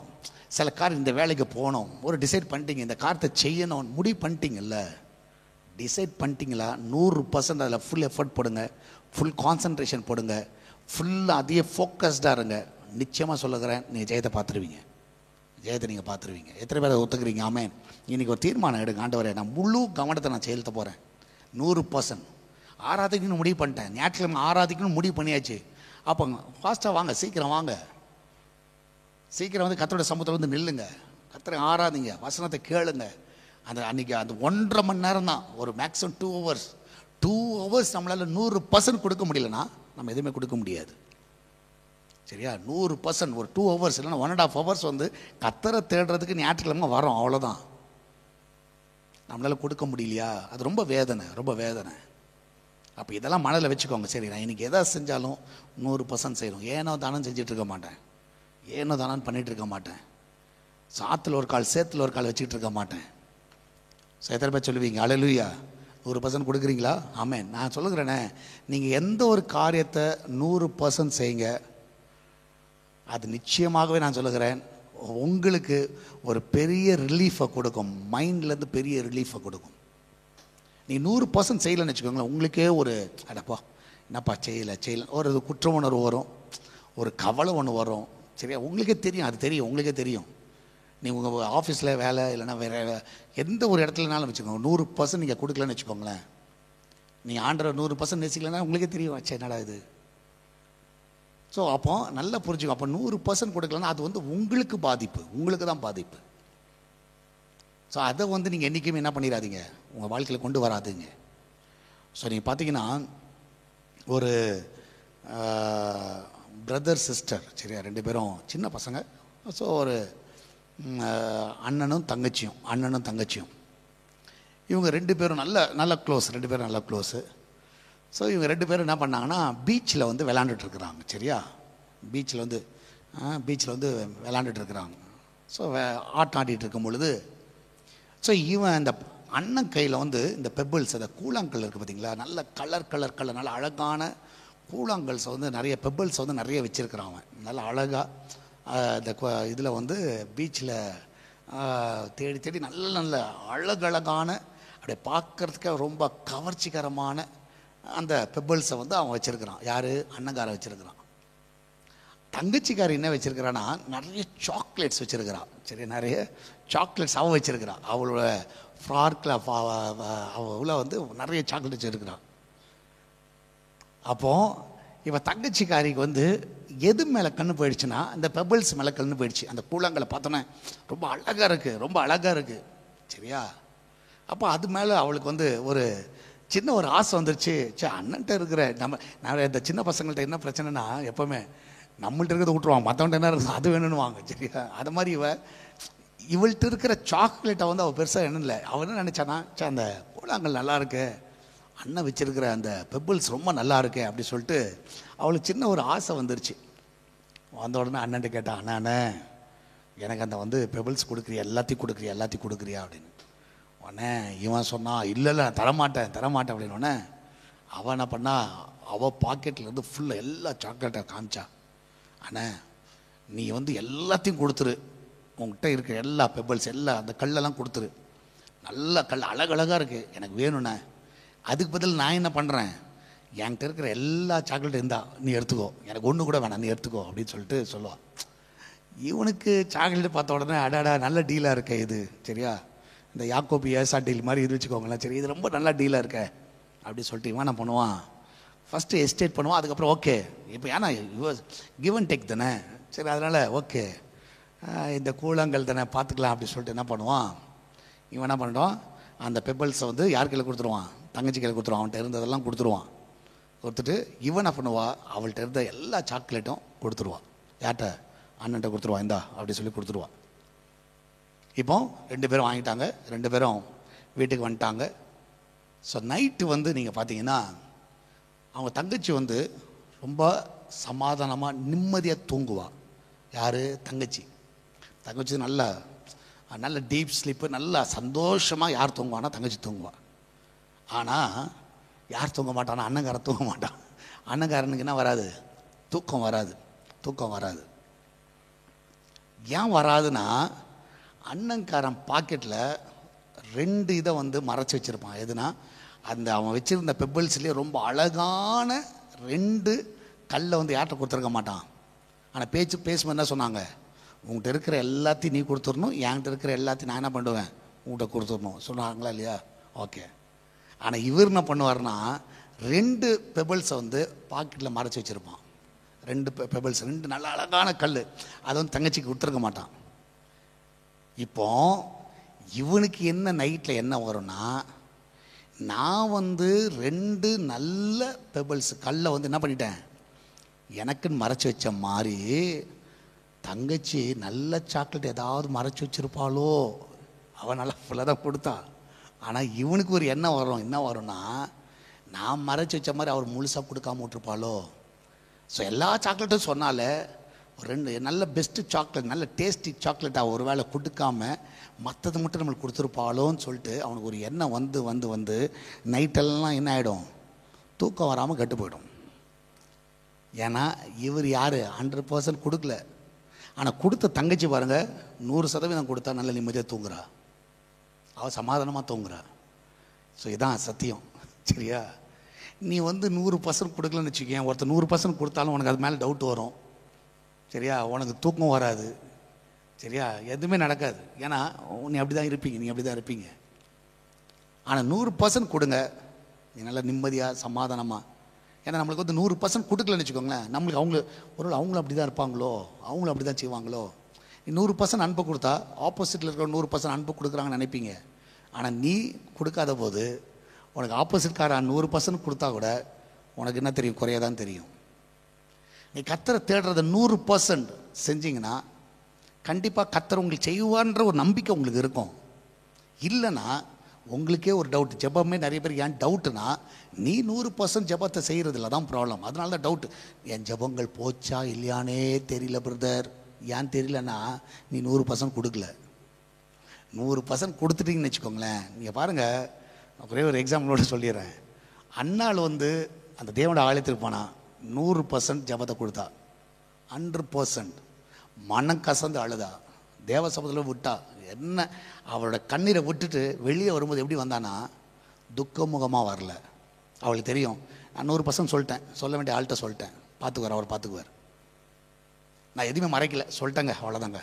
சில காரியம் இந்த வேலைக்கு போகணும், ஒரு டிசைட் பண்ணிட்டீங்க, இந்த காரியத்தை செய்யணும் முடிவு பண்ணிட்டீங்கல்ல, டிசைட் பண்ணிட்டீங்களா, 100% அதில் ஃபுல் எஃபர்ட் போடுங்க, ஃபுல் கான்சன்ட்ரேஷன் போடுங்க, ஃபுல்லாக அதையே ஃபோக்கஸ்டாக இருங்க. நிச்சயமாக சொல்லுகிறேன், நீங்கள் ஜெயத்தை பார்த்துருவீங்க. எத்தனை பேரை ஒத்துக்கிறீங்க? ஆமேன். இன்றைக்கி ஒரு தீர்மானம் எடுங்க, ஆண்டவரே நான் முழு கவனத்தை நான் செலுத்த போகிறேன் 100%. ஆராதிக்கணும்னு முடிவு பண்ணிட்டேன், ஞாயிற்றுக்கிழமை ஆராதிக்கணும்னு முடிவு பண்ணியாச்சு. அப்போ ஃபாஸ்ட்டாக வாங்க, சீக்கிரம் வாங்க, சீக்கிரம் வந்து கர்த்தருடைய சமூகத்தில் வந்து நில்லுங்க, கர்த்தரை ஆராதிங்க, வசனத்தை கேளுங்க. அன்றைக்கி அந்த 1.5 மணி நேரம் தான், ஒரு மேக்ஸிமம் 2 ஹவர்ஸ் நம்மளால் 100% கொடுக்க முடியலன்னா நம்ம எதுவுமே கொடுக்க முடியாது. சரியா? 100% ஒரு 2 ஹவர்ஸ் இல்லைன்னா 1.5 ஹவர்ஸ் வந்து கர்த்தரை தேடுறதுக்கு ஞாயிற்றுக்கிழமை வரோம், அவ்வளோதான். நம்மளால் கொடுக்க முடியலையா, அது ரொம்ப வேதனை. அப்போ இதெல்லாம் மனதில் வச்சுக்கோங்க. சரி, நான் இன்றைக்கி எதை செஞ்சாலும் 100% செய்யணும். ஏனோ தானம் செஞ்சுட்டு இருக்க மாட்டேன், ஏனோ தானம் பண்ணிகிட்டு இருக்க மாட்டேன், சாத்தில் ஒரு கால் சேத்தில் ஒரு கால் வச்சுக்கிட்டு இருக்க மாட்டேன். எத்தனை பேர் சொல்லுவீங்க அல்லேலூயா? 100% கொடுக்குறீங்களா? ஆமென். நான் சொல்லுகிறேனே, நீங்கள் எந்த ஒரு காரியத்தை 100% செய்யுங்க, அது நிச்சயமாகவே நான் சொல்லுகிறேன் உங்களுக்கு ஒரு பெரிய ரிலீஃபை கொடுக்கும், மைண்ட்லேருந்து பெரிய ரிலீஃபை கொடுக்கும். நீங்கள் 100% செய்யலைன்னு வச்சுக்கோங்களேன், உங்களுக்கே ஒரு அடப்பா என்னப்பா செய்யலை ஒரு குற்ற உணர்வு வரும், ஒரு கவலை ஒன்று வரும். சரியா? உங்களுக்கே தெரியும், அது தெரியும், உங்களுக்கே தெரியும். நீங்கள் உங்கள் ஆஃபீஸில் வேலை இல்லைன்னா வேறு எந்த ஒரு இடத்துலனாலும் வச்சுக்கோங்க, 100% நீங்கள் கொடுக்கலன்னு வச்சுக்கோங்களேன், நீங்கள் ஆண்டரை 100% நேசிக்கலைன்னா உங்களுக்கே தெரியும், ஆச்சு என்னடா இது. ஸோ அப்போ நல்லா புரிஞ்சுக்கோ, அப்போ 100% கொடுக்கலன்னா அது வந்து உங்களுக்கு தான் பாதிப்பு. ஸோ அதை வந்து நீங்கள் என்றைக்குமே என்ன பண்ணிடாதீங்க, உங்கள் வாழ்க்கையில் கொண்டு வராதுங்க. ஸோ நீங்கள் பார்த்தீங்கன்னா ஒரு பிரதர் சிஸ்டர், சரியா, 2 பேரும் சின்ன பசங்க. ஸோ ஒரு அண்ணனும் தங்கச்சியும் இவங்க 2 பேரும் நல்ல க்ளோஸ், 2 பேரும் நல்ல க்ளோஸு. ஸோ இவங்க 2 பேரும் என்ன பண்ணாங்கன்னா பீச்சில் வந்து விளாண்டுட்டுருக்குறாங்க. சரியா, பீச்சில் வந்து விளாண்டுட்டுருக்குறாங்க. ஸோ ஆட்டம் ஆடிட்டு இருக்கும் பொழுது ஸோ இவன் இந்த அண்ணன் கையில் வந்து இந்த பெப்பிள்ஸ், அந்த கூழாங்கல் இருக்குது பார்த்தீங்களா, நல்ல கலர் நல்ல அழகான கூழாங்கல்ஸை வந்து நிறைய பெப்பிள்ஸை வந்து நிறைய வச்சுருக்கிறான். அவன் நல்ல அழகாக இந்த இதில் வந்து பீச்சில் தேடி நல்ல அழகழகான அப்படியே பார்க்குறதுக்கே ரொம்ப கவர்ச்சிகரமான அந்த பெப்பிள்ஸை வந்து அவன் வச்சுருக்கிறான். யார்? அண்ணங்காரன் வச்சுருக்கிறான். தங்கச்சிக்காரி என்ன வச்சுருக்கிறான்னா நிறைய சாக்லேட்ஸ் வச்சுருக்கிறான். சரி, நிறைய சாக்லேட்ஸ் அவள் வச்சுருக்கிறான். அவளோட ஃப்ராக்கில் அவளை வந்து நிறைய சாக்லேட் வச்சுருக்கிறான். அப்போது இவன் தங்கச்சிக்காரிக்கு வந்து எது மேலே கண்ணு போயிடுச்சுன்னா இந்த பெப்பிள்ஸ் மேலே கண்ணு போயிடுச்சு. அந்த கூழாங்கலை பார்த்தோன்னே ரொம்ப அழகாக இருக்குது. சரியா, அப்போ அது மேலே அவளுக்கு வந்து ஒரு சின்ன ஒரு ஆசை வந்துருச்சு. அண்ணன்ட்ட இருக்கிற நான் இந்த சின்ன பசங்கள்ட்ட என்ன பிரச்சனைனா எப்போவுமே நம்மள்ட்ட இருக்கிறத விட்டுருவாங்க, மற்றவன்ட்ட என்ன இருக்குது அது வேணும்னு வாங்க. சரியா, அது மாதிரி இவள்கிட்ட இருக்கிற சாக்லேட்டை வந்து அவள் பெருசாக என்ன இல்லை. அவள் என்ன நினச்சானா, அந்த கூழாங்கல் நல்லா இருக்கு, அண்ணன் வச்சிருக்கிற அந்த பெப்பிள்ஸ் ரொம்ப நல்லா இருக்கு அப்படி சொல்லிட்டு அவளுக்கு சின்ன ஒரு ஆசை வந்துருச்சு. வந்த உடனே அண்ணன்ட்ட கேட்டான், அண்ணே எனக்கு அந்த வந்து பெப்பிள்ஸ் கொடுக்குறியா, எல்லாத்தையும் கொடுக்குறியா அப்படின்னு. உடனே இவன் சொன்னான், இல்லை தரமாட்டேன் அப்படின்னோடனே அவன் என்ன பண்ணா, அவள் பாக்கெட்லேருந்து ஃபுல்லாக எல்லா சாக்லேட்டை காமிச்சா. அண்ணே நீ வந்து எல்லாத்தையும் கொடுத்துரு, உங்ககிட்ட இருக்கிற எல்லா பெப்பிள்ஸ் எல்லாம் அந்த கல்லெல்லாம் கொடுத்துரு, நல்ல கல் அழகழகாக இருக்குது, எனக்கு வேணுண்ணே. அதுக்கு பதில் நான் என்ன பண்ணுறேன், என்கிட்ட இருக்கிற எல்லா சாக்லேட்டும் இருந்தா நீ எடுத்துக்கோ, எனக்கு ஒன்று கூட வேணாம், நீ எடுத்துக்கோ அப்படின்னு சொல்லிட்டு சொல்லுவான். இவனுக்கு சாக்லேட்டு பார்த்த உடனே அடாடா நல்ல டீலாக இருக்க இது. சரியா, இந்த யாக்கோபி ஏசா டீல் மாதிரி இது வச்சுக்கோங்களேன். சரி, இது ரொம்ப நல்ல டீலாக இருக்க அப்படி சொல்லிட்டு இவன் என்ன பண்ணுவான், ஃபஸ்ட்டு எஸ்டேட் பண்ணுவான். அதுக்கப்புறம் ஓகே, இப்போ ஏன்னா கிவ் அண்ட் டேக் தானே, சரி அதனால் ஓகே இந்த கூழாங்கல் தானே பார்த்துக்கலாம் அப்படி சொல்லிட்டு என்ன பண்ணுவான், இவன் என்ன பண்ணிடுவான், அந்த பெப்பிள்ஸை வந்து யார் கையில் கொடுத்துருவான், தங்கச்சி கையில் கொடுத்துருவான். அவன்கிட்ட இருந்ததெல்லாம் கொடுத்துட்டு இவன் என்ன பண்ணுவா, அவள்கிட்ட இருந்த எல்லா சாக்லேட்டும் கொடுத்துருவான். யார்கிட்ட? அண்ணன்ட்ட கொடுத்துருவான், இந்தா அப்படி சொல்லி கொடுத்துருவான். இப்போ 2 பேரும் வாங்கிட்டாங்க, 2 பேரும் வீட்டுக்கு வந்துட்டாங்க. ஸோ நைட்டு வந்து நீங்கள் பார்த்தீங்கன்னா அவங்க தங்கச்சி வந்து ரொம்ப சமாதானமாக நிம்மதியாக தூங்குவா. யார்? தங்கச்சி நல்ல டீப் ஸ்லீப்பு, நல்லா சந்தோஷமாக யார் தூங்குவானா, தங்கச்சி தூங்குவா. ஆனால் யார் தூங்க மாட்டானா, அண்ணங்காரன் தூங்க மாட்டான். அண்ணங்காரனுக்கு என்ன வராது, தூக்கம் வராது. ஏன் வராதுன்னா, அண்ணங்காரன் பாக்கெட்டில் 2 இதை வந்து மறைச்சி வச்சுருப்பான். எதுனா, அந்த அவன் வச்சுருந்த பெப்பிள்ஸ்லேயே ரொம்ப அழகான 2 கல்லை வந்து யார்கிட்ட கொடுத்துருக்க மாட்டான். ஆனால் பேசும்போது என்ன சொன்னாங்க, உங்கள்கிட்ட இருக்கிற எல்லாத்தையும் நீ கொடுத்துடணும், என்கிட்ட இருக்கிற எல்லாத்தையும் நான் என்ன பண்ணுவேன், உங்கள்கிட்ட கொடுத்துடணும் சொன்னாங்களா இல்லையா? ஓகே. ஆனால் இவர் என்ன பண்ணுவார்னா 2 பெப்பிள்ஸை வந்து பாக்கெட்டில் மறைச்சி வச்சுருப்பான். 2 பெப்பிள்ஸ், 2 நல்ல அழகான கல், அதை வந்து தங்கச்சிக்கு கொடுத்துருக்க மாட்டான். இப்போ இவனுக்கு என்ன நைட்டில் என்ன வரும்னா, நான் வந்து 2 நல்ல பெப்பிள்ஸ் கல்லை வந்து என்ன பண்ணிட்டேன், எனக்குன்னு மறைச்சி வச்ச மாதிரி தங்கச்சி நல்ல சாக்லேட் ஏதாவது மறைச்சி வச்சுருப்பாளோ, அவன் நல்லா ஃபுல்லாக தான் கொடுத்தா. ஆனால் இவனுக்கு ஒரு என்ன வரும்னா, நான் மறைச்சி வச்ச மாதிரி அவர் முழுசாக கொடுக்காம விட்டுருப்பாளோ. ஸோ எல்லா சாக்லேட்டும் சொன்னால 2 நல்ல பெஸ்ட்டு சாக்லேட், நல்ல டேஸ்டி சாக்லேட்டாக ஒரு வேளை கொடுக்காம மற்றது மட்டும் நம்மளுக்கு கொடுத்துருப்பாளோன்னு சொல்லிட்டு அவனுக்கு ஒரு எண்ணம் வந்து நைட்டெல்லாம் என்ன ஆகிடும், தூக்கம் வராமல் கெட்டு போயிடும். ஏன்னா இவர் யார், 100% கொடுக்கல. ஆனால் கொடுத்த தங்கச்சி பாருங்கள், 100% கொடுத்தா நல்ல நிம்மதியாக தூங்குறா, அவள் சமாதானமாக தூங்குறா. ஸோ இதான் சத்தியம். சரியா, நீ வந்து 100% கொடுக்கலன்னு வச்சுக்கேன், ஒருத்தர் 100% கொடுத்தாலும் உனக்கு அது மேலே டவுட் வரும். சரியா, உனக்கு தூக்கம் வராது. சரியா, எதுவுமே நடக்காது. ஏன்னா நீ அப்படி தான் இருப்பீங்க. ஆனால் 100% கொடுங்க, நீ நல்லா நிம்மதியாக சமாதானமாக. ஏன்னா நம்மளுக்கு வந்து 100% கொடுக்கலன்னு வச்சுக்கோங்களேன், நம்மளுக்கு அவங்களும் அப்படி தான் இருப்பாங்களோ, அவங்களும் அப்படி தான் செய்வாங்களோ. நீ 100% அன்பு கொடுத்தா ஆப்போசிட்டில் இருக்கிற 100% அன்பு கொடுக்குறாங்கன்னு நினைப்பீங்க. ஆனால் நீ கொடுக்காத போது உனக்கு ஆப்போசிட்காரன் 100% கொடுத்தா கூட உனக்கு என்ன தெரியும், குறையதான் தெரியும். நீ கர்த்தரை தேடுறத 100% செஞ்சிங்கன்னா கண்டிப்பாக கர்த்தர் உங்களுக்கு செய்வான்ற ஒரு நம்பிக்கை உங்களுக்கு இருக்கும். இல்லைன்னா உங்களுக்கே ஒரு டவுட். ஜெபமே நிறைய பேர் ஏன் டவுட்டுனா, நீ 100% ஜெபத்தை செய்கிறதில்ல, தான் ப்ராப்ளம். அதனால தான் டவுட்டு. என் ஜெபங்கள் போச்சா இல்லையானே தெரியல பிரதர். ஏன் தெரியலன்னா, நீ 100% கொடுக்கல. 100% கொடுத்துட்டீங்கன்னு வச்சுக்கோங்களேன். நீங்கள் பாருங்கள், ஒரே ஒரு எக்ஸாம்பிளோட சொல்லிடுறேன். அண்ணாள் அந்த தேவனோட ஆலயத்துக்கு போனால் 100% ஜெபத்தை கொடுத்தா, 100% மனம் கசந்து அழுதா, தேவ சபதத்தில் விட்டா. என்ன அவளோட கண்ணீரை விட்டுட்டு வெளியே வரும்போது எப்படி வந்தானா, துக்கமுகமாக வரல. அவளுக்கு தெரியும், நான் 100% சொல்லிட்டேன், சொல்ல வேண்டிய ஆள்கிட்ட சொல்லிட்டேன், பார்த்துக்குவார், அவர் பார்த்துக்குவார், நான் எதுவுமே மறைக்கல, சொல்லிட்டேங்க, அவ்வளோதாங்க.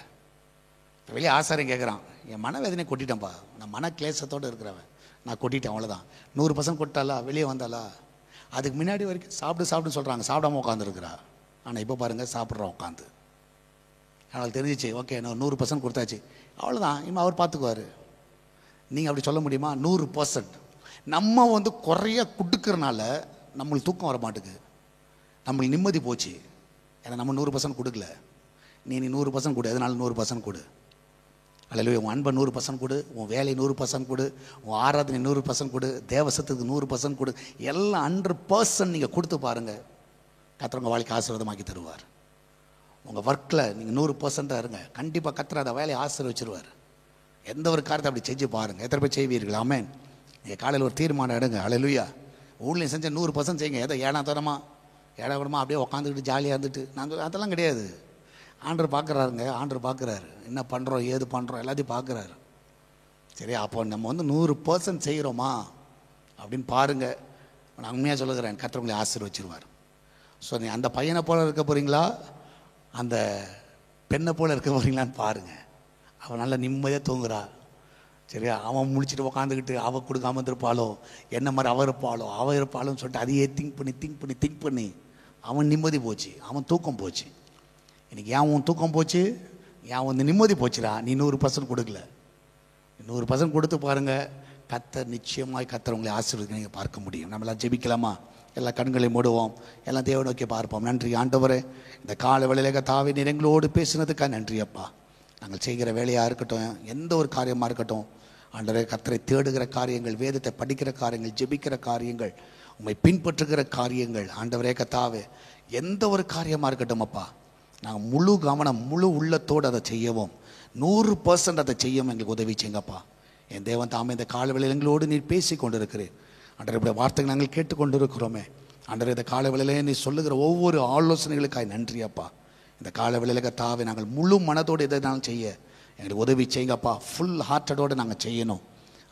இப்போ வெளியே ஆசாரியம் கேட்குறான், என் மனவேதனை கொட்டிட்டேன்ப்பா, நான் மன கிளேசத்தோடு இருக்கிறவன், நான் கொட்டிட்டேன், அவ்வளோதான். 100% கொட்டாளா, வெளியே வந்தாளா? அதுக்கு முன்னாடி வரைக்கும் சாப்பிடுன்னு சொல்கிறாங்க, சாப்பிடாம உட்காந்துருக்குறா. ஆனால் இப்போ பாருங்கள், சாப்பிட்றோம் உட்காந்து. அவளுக்கு தெரிஞ்சிச்சு, ஓகே நான் 100% கொடுத்தாச்சு, அவ்வளோதான், இனிமேல் அவர் பார்த்துக்குவார். நீங்கள் அப்படி சொல்ல முடியுமா? 100% நம்ம குறைய கொடுக்கறனால நம்மளுக்கு தூக்கம் வர மாட்டேங்குது, நம்மளுக்கு நிம்மதி போச்சு. ஏன்னா நம்ம 100% கொடுக்கல. நீ 100% கொடு, அதனால 100% கொடு. அல்லேலூயா. உன் அன்பை 100% கொடு, உன் வேலை 100% கொடு, உன் ஆராதனை 100% கொடு, தேவசத்துக்கு 100% கொடு. எல்லாம் 100% நீங்கள் கொடுத்து பாருங்கள், கர்த்தர் உங்கள் வாழ்க்கை ஆசீர்வாதமாக்கி தருவார். உங்கள் ஒர்க்கில் நீங்கள் 100% இருங்க, கண்டிப்பாக கர்த்தர் அந்த வேலையை ஆசீர்வச்சிருவார். எந்த ஒரு காரியத்தை அப்படி செஞ்சு பாருங்கள். எத்தனை பேர் செய்வீர்கள்? ஆமென். நீங்கள் காலையில் ஒரு தீர்மானம் எடுங்க. அல்லேலூயா. ஊழியம் செஞ்ச 100% செய்யுங்க. ஏதோ ஏடாவிடமா அப்படியே உட்காந்துக்கிட்டு ஜாலியாக இருந்துட்டு நாங்கள் அதெல்லாம் கிடையாது. ஆண்டவர் பார்க்குறாருங்க, ஆண்டவர் பார்க்குறாரு, என்ன பண்ணுறோம் ஏது பண்ணுறோம் எல்லாத்தையும் பார்க்குறாரு. சரி, அப்போ நம்ம 100% செய்கிறோமா அப்படின்னு பாருங்கள். நான் உண்மையாக சொல்லுகிறேன், கர்த்தர் உங்களை ஆசீர்வச்சிருவார். ஸோ நீ அந்த பையனை போல் இருக்க போகிறீங்களா, அந்த பெண்ணை போல் இருக்க போகிறீங்களான்னு பாருங்கள். அவன் நல்லா நிம்மதியாக தூங்குறா. சரியா? அவன் முடிச்சுட்டு உக்காந்துக்கிட்டு அவள் கொடுக்காம இருப்பாளோ, என்ன மாதிரி அவள் இருப்பாளோன்னு சொல்லிட்டு அதையே திங்க் பண்ணி அவன் நிம்மதி போச்சு, அவன் தூக்கம் போச்சு. இன்றைக்கி ஏன் உன் தூக்கம் போச்சு, ஏன் நிம்மதி போச்சுடா, நீ 100% கொடுக்கல. 100% கொடுத்து பாருங்கள், கர்த்தர் நிச்சயமாய் கர்த்தர் உங்களை ஆசீர்வதிக்க நீங்கள் பார்க்க முடியும். நம்மளாம் ஜெபிக்கலாமா? எல்லா கண்களை மூடுவோம், எல்லாம் தேவ நோக்கி பார்ப்போம். நன்றி ஆண்டவரே, இந்த கால வேளையில கர்த்தாவே நீர் எங்களோடு பேசினதுக்காக நன்றி அப்பா. நாங்கள் செய்கிற வேலையாக இருக்கட்டும், எந்த ஒரு காரியமாக இருக்கட்டும் ஆண்டவரே, கர்த்தரை தேடுகிற காரியங்கள், வேதத்தை படிக்கிற காரியங்கள், ஜெபிக்கிற காரியங்கள், உம்மை பின்பற்றுகிற காரியங்கள் ஆண்டவரே கர்த்தாவே, எந்த ஒரு காரியமாக இருக்கட்டும் அப்பா, நாங்கள் முழு கவனம் முழு உள்ளத்தோடு அதை செய்யவும் 100% அதை செய்யவும் எங்களுக்கு உதவி செய்யுங்கப்பா. என் தேவன் தாமே இந்த கால வேளையில் எங்களோடு நீர் பேசி கொண்டு இருக்கிறேன் ஆண்டவரே. இப்படி வார்த்தைகள் நாங்கள் கேட்டுக்கொண்டு இருக்கிறோமே ஆண்டவரே, இந்த கால வேளையிலே நீ சொல்லுகிற ஒவ்வொரு ஆலோசனைகளுக்காய் நன்றி அப்பா. இந்த கால வேளையில கர்த்தாவே நாங்கள் முழு மனதோடு எதை நாங்கள் செய்ய எங்களுக்கு உதவி செய்யுங்கப்பா. ஃபுல் ஹார்ட்டடோடு நாங்கள் செய்யணும்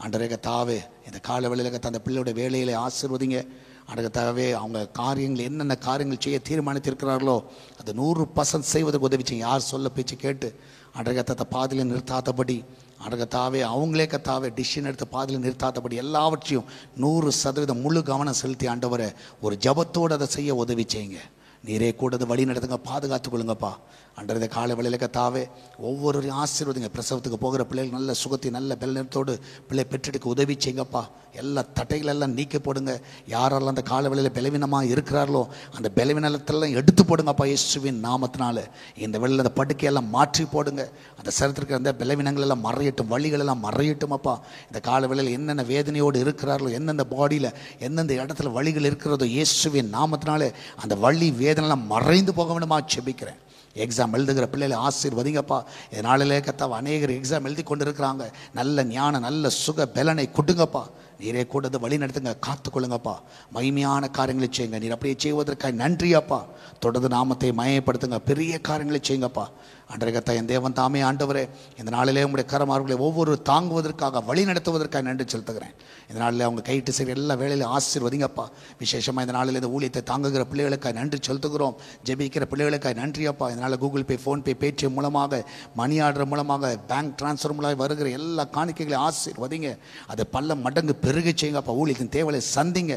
ஆண்டவரே கர்த்தாவே. இந்த கால வேளையில கர்த்தா அந்த பிள்ளையோட வேலையிலே ஆசீர்வதிங்க ஆண்டவரே கர்த்தாவே. அவங்க காரியங்கள் என்னென்ன காரியங்கள் செய்ய தீர்மானித்திருக்கிறார்களோ அதை 100% செய்வதற்கு உதவி செய்யுங்க. யார் சொல்ல பேச்சு கேட்டு ஆண்டவரே கர்த்தா பாதியில் நிறுத்தாதபடி ஆண்டவரே கர்த்தாவே, அவங்களே கர்த்தாவே டிசிஷன் எடுத்து பாதியில் நிறுத்தாதபடி எல்லாவற்றையும் 100% முழு கவனம் செலுத்தி ஆண்டவரே ஒரு ஜபத்தோடு அதை செய்ய உதவி செய்யுங்க. நீரே கூட வழி நடத்துங்க, பாதுகாத்துக் கொள்ளுங்கப்பா ஆண்டவரே. இந்த காலை வேளையில கர்த்தாவே ஒவ்வொருவரையும் ஆசீர்வதிங்க. பிரசவத்துக்கு போகிற பிள்ளைகள் நல்ல சுகத்தை நல்ல பலனத்தோடு பிள்ளை பெற்றெடுக்க உதவி செய்யுங்கப்பா. எல்லா தட்டைகளெல்லாம் நீக்கி போடுங்க. யாரெல்லாம் அந்த கால வேளையில் பலவீனமாக இருக்கிறார்களோ அந்த பலவீனத்தெல்லாம் எடுத்து போடுங்கப்பா இயேசுவின் நாமத்தினால. இந்த வேளையில் அந்த படுக்கையெல்லாம் மாற்றி போடுங்க. அந்த சரத்திற்கு அந்த பலவீனங்கள் எல்லாம் மறையட்டும், வழிகள் எல்லாம் மறையட்டும் அப்பா. இந்த கால வேளையில் என்னென்ன வேதனையோடு இருக்கிறார்களோ, எந்தெந்த பாடியில் எந்தெந்த இடத்துல வழிகள் இருக்கிறதோ இயேசுவின் நாமத்தினாலே அந்த வலி வேதனைலாம் மறைந்து போக வேண்டுமா செபிக்கிறேன். எக்ஸாம் எழுதுகிற பிள்ளைகளை ஆசீர்வதிங்கப்பா. இதனாலே கர்த்தாவே அநேகர் எக்ஸாம் எழுதி கொண்டு இருக்கிறாங்க. நல்ல ஞானம் நல்ல சுக பலனை கொடுங்கப்பா. நீரே கூட வழி நடத்துங்க, காத்துக்கொள்ளுங்கப்பா. மகிமையான காரியங்களை செய்யுங்க. நீர் அப்படியே செய்வதற்காக நன்றி அப்பா. தொடர்ந்து நாமத்தை மயப்படுத்துங்க, பெரிய காரியங்களை செய்யுங்கப்பா. ஆண்டவரே கர்த்தா, என் தேவன் தாமே ஆண்டவரே, இந்த நாளிலே உங்களுடைய கரமார்களை ஒவ்வொரு தாங்குவதற்காக வழி நடத்துவதற்காக நன்றி செலுத்துகிறேன். இந்த நாளில் அவங்க கைட்டு செய்கிற எல்லா வேலையிலும் ஆசீர்வதிங்கப்பா. விசேஷமாக இந்த நாளில் இந்த ஊழியத்தை தாங்குகிற பிள்ளைகளுக்காக நன்றி செலுத்துகிறோம். ஜெபிக்கிற பிள்ளைகளுக்காக நன்றி அப்பா. இதனால் கூகுள் பே, ஃபோன்பே, பேடிஎம் மூலமாக, மணி ஆர்டர் மூலமாக, பேங்க் டிரான்ஸ்ஃபர் மூலமாக வருகிற எல்லா காணிக்கைகளையும் ஆசீர்வதிங்க. அதை பல மடங்கு பெருகி செய்யுங்கப்பா. ஊழியத்தின் தேவையை சந்திங்க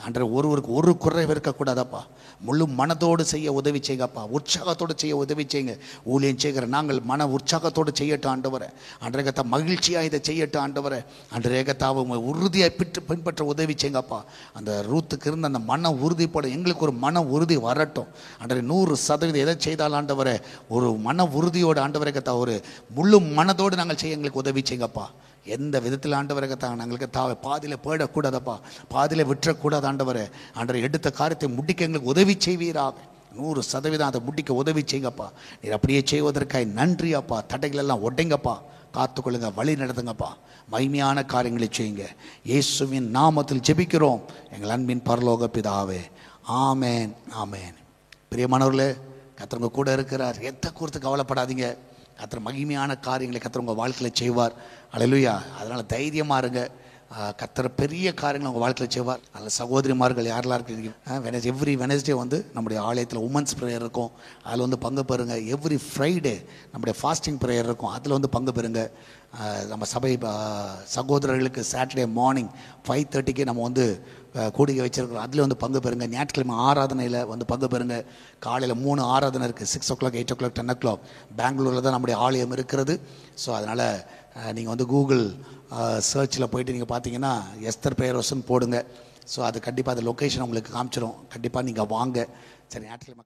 ஆண்டவரே. ஒருவருக்கு ஒரு குறைவு இருக்கக்கூடாதப்பா. முழு மனதோடு செய்ய உதவி செய்யுங்கப்பா. உற்சாகத்தோடு செய்ய உதவி செய்யுங்க. ஊழியம் செய்கிற நாங்கள் மன உற்சாகத்தோடு செய்யட்டும் ஆண்டவரே. அன்றே கத்தா மகிழ்ச்சியாக இதை செய்யட்டும் ஆண்டவரே. அன்றே கத்தாவை உறுதியாக பின்பற்ற உதவி செய்யுங்கப்பா. அந்த ரூத்துக்கு இருந்த அந்த மன உறுதிப்பட எங்களுக்கு ஒரு மன உறுதி வரட்டும் அன்றே. 100% எதை செய்தால் ஆண்டவரே ஒரு மன உறுதியோடு ஆண்டவரே கத்தா ஒரு முழு மனதோடு நாங்கள் செய்ய எங்களுக்கு உதவி செய்யுங்கப்பா. எந்த விதத்தில் ஆண்டவரை கத்தாங்க எங்களுக்கு பாதியில் போயிடக்கூடாதப்பா, பாதியில் விட்டுறக்கூடாது ஆண்டவரை. ஆண்டவரை எடுத்த காரியத்தை முடிக்க எங்களுக்கு உதவி செய்வீராக. 100% அதை முடிக்க உதவி செய்யுங்கப்பா. நீர் அப்படியே செய்வதற்காக நன்றி அப்பா. தடைகள் எல்லாம் உடைங்கப்பா, காத்துக்கொள்ளுங்க, வழி நடத்துங்கப்பா. மகிமையான காரியங்களை செய்யுங்க. இயேசுவின் நாமத்தில் ஜெபிக்கிறோம் எங்கள் அன்பின் பரலோக பிதாவே. ஆமேன், ஆமேன். பிரியமானவர்களே, கர்த்தர் உங்க கூட இருக்கிறார். எதை குறித்து கவலைப்படாதீங்க. கர்த்தர் மகிமையான காரியங்களை கர்த்தர் உங்கள் வாழ்க்கையில் செய்வார். அல்லேலூயா. அதனால் தைரியமாக இருங்க. கர்த்தர் பெரிய காரியங்கள் உங்கள் வாழ்க்கையில் செய்வார். அதில் சகோதரிமார்கள் யாரெல்லாம் இருக்கிறீங்க, எவ்ரி வெனஸ்டே வந்து நம்முடைய ஆலயத்தில் உமன்ஸ் ப்ரேயர் இருக்கும், அதில் வந்து பங்கு பெறுங்க. எவ்ரி ஃப்ரைடே நம்முடைய ஃபாஸ்டிங் ப்ரேயர் இருக்கும், அதில் வந்து பங்கு பெறுங்க. நம்ம சபை சகோதரர்களுக்கு சாட்டர்டே மார்னிங் 5:30 நம்ம வந்து கூடிக்கை வச்சிருக்கிறோம், அதில் வந்து பங்கு பெறுங்க. ஞாயிற்றுக்கிழமை ஆராதனையில் வந்து பங்கு பெறுங்க. காலையில் 3 ஆராதனை இருக்குது, 6 o'clock, 8 o'clock, 10 o'clock. பெங்களூரில் தான் நம்முடைய ஆலயம் இருக்கிறது. ஸோ அதனால் நீங்கள் வந்து கூகுள் சர்ச்சில் போயிட்டு நீங்கள் பார்த்தீங்கன்னா எஸ்தர் பிரேயர் ஹவுஸ்னு போடுங்க. ஸோ அது கண்டிப்பாக அந்த லொக்கேஷன் உங்களுக்கு காமிச்சிடும். கண்டிப்பாக நீங்கள் வாங்க. சரி, ஞாயிற்றுக்கிழமை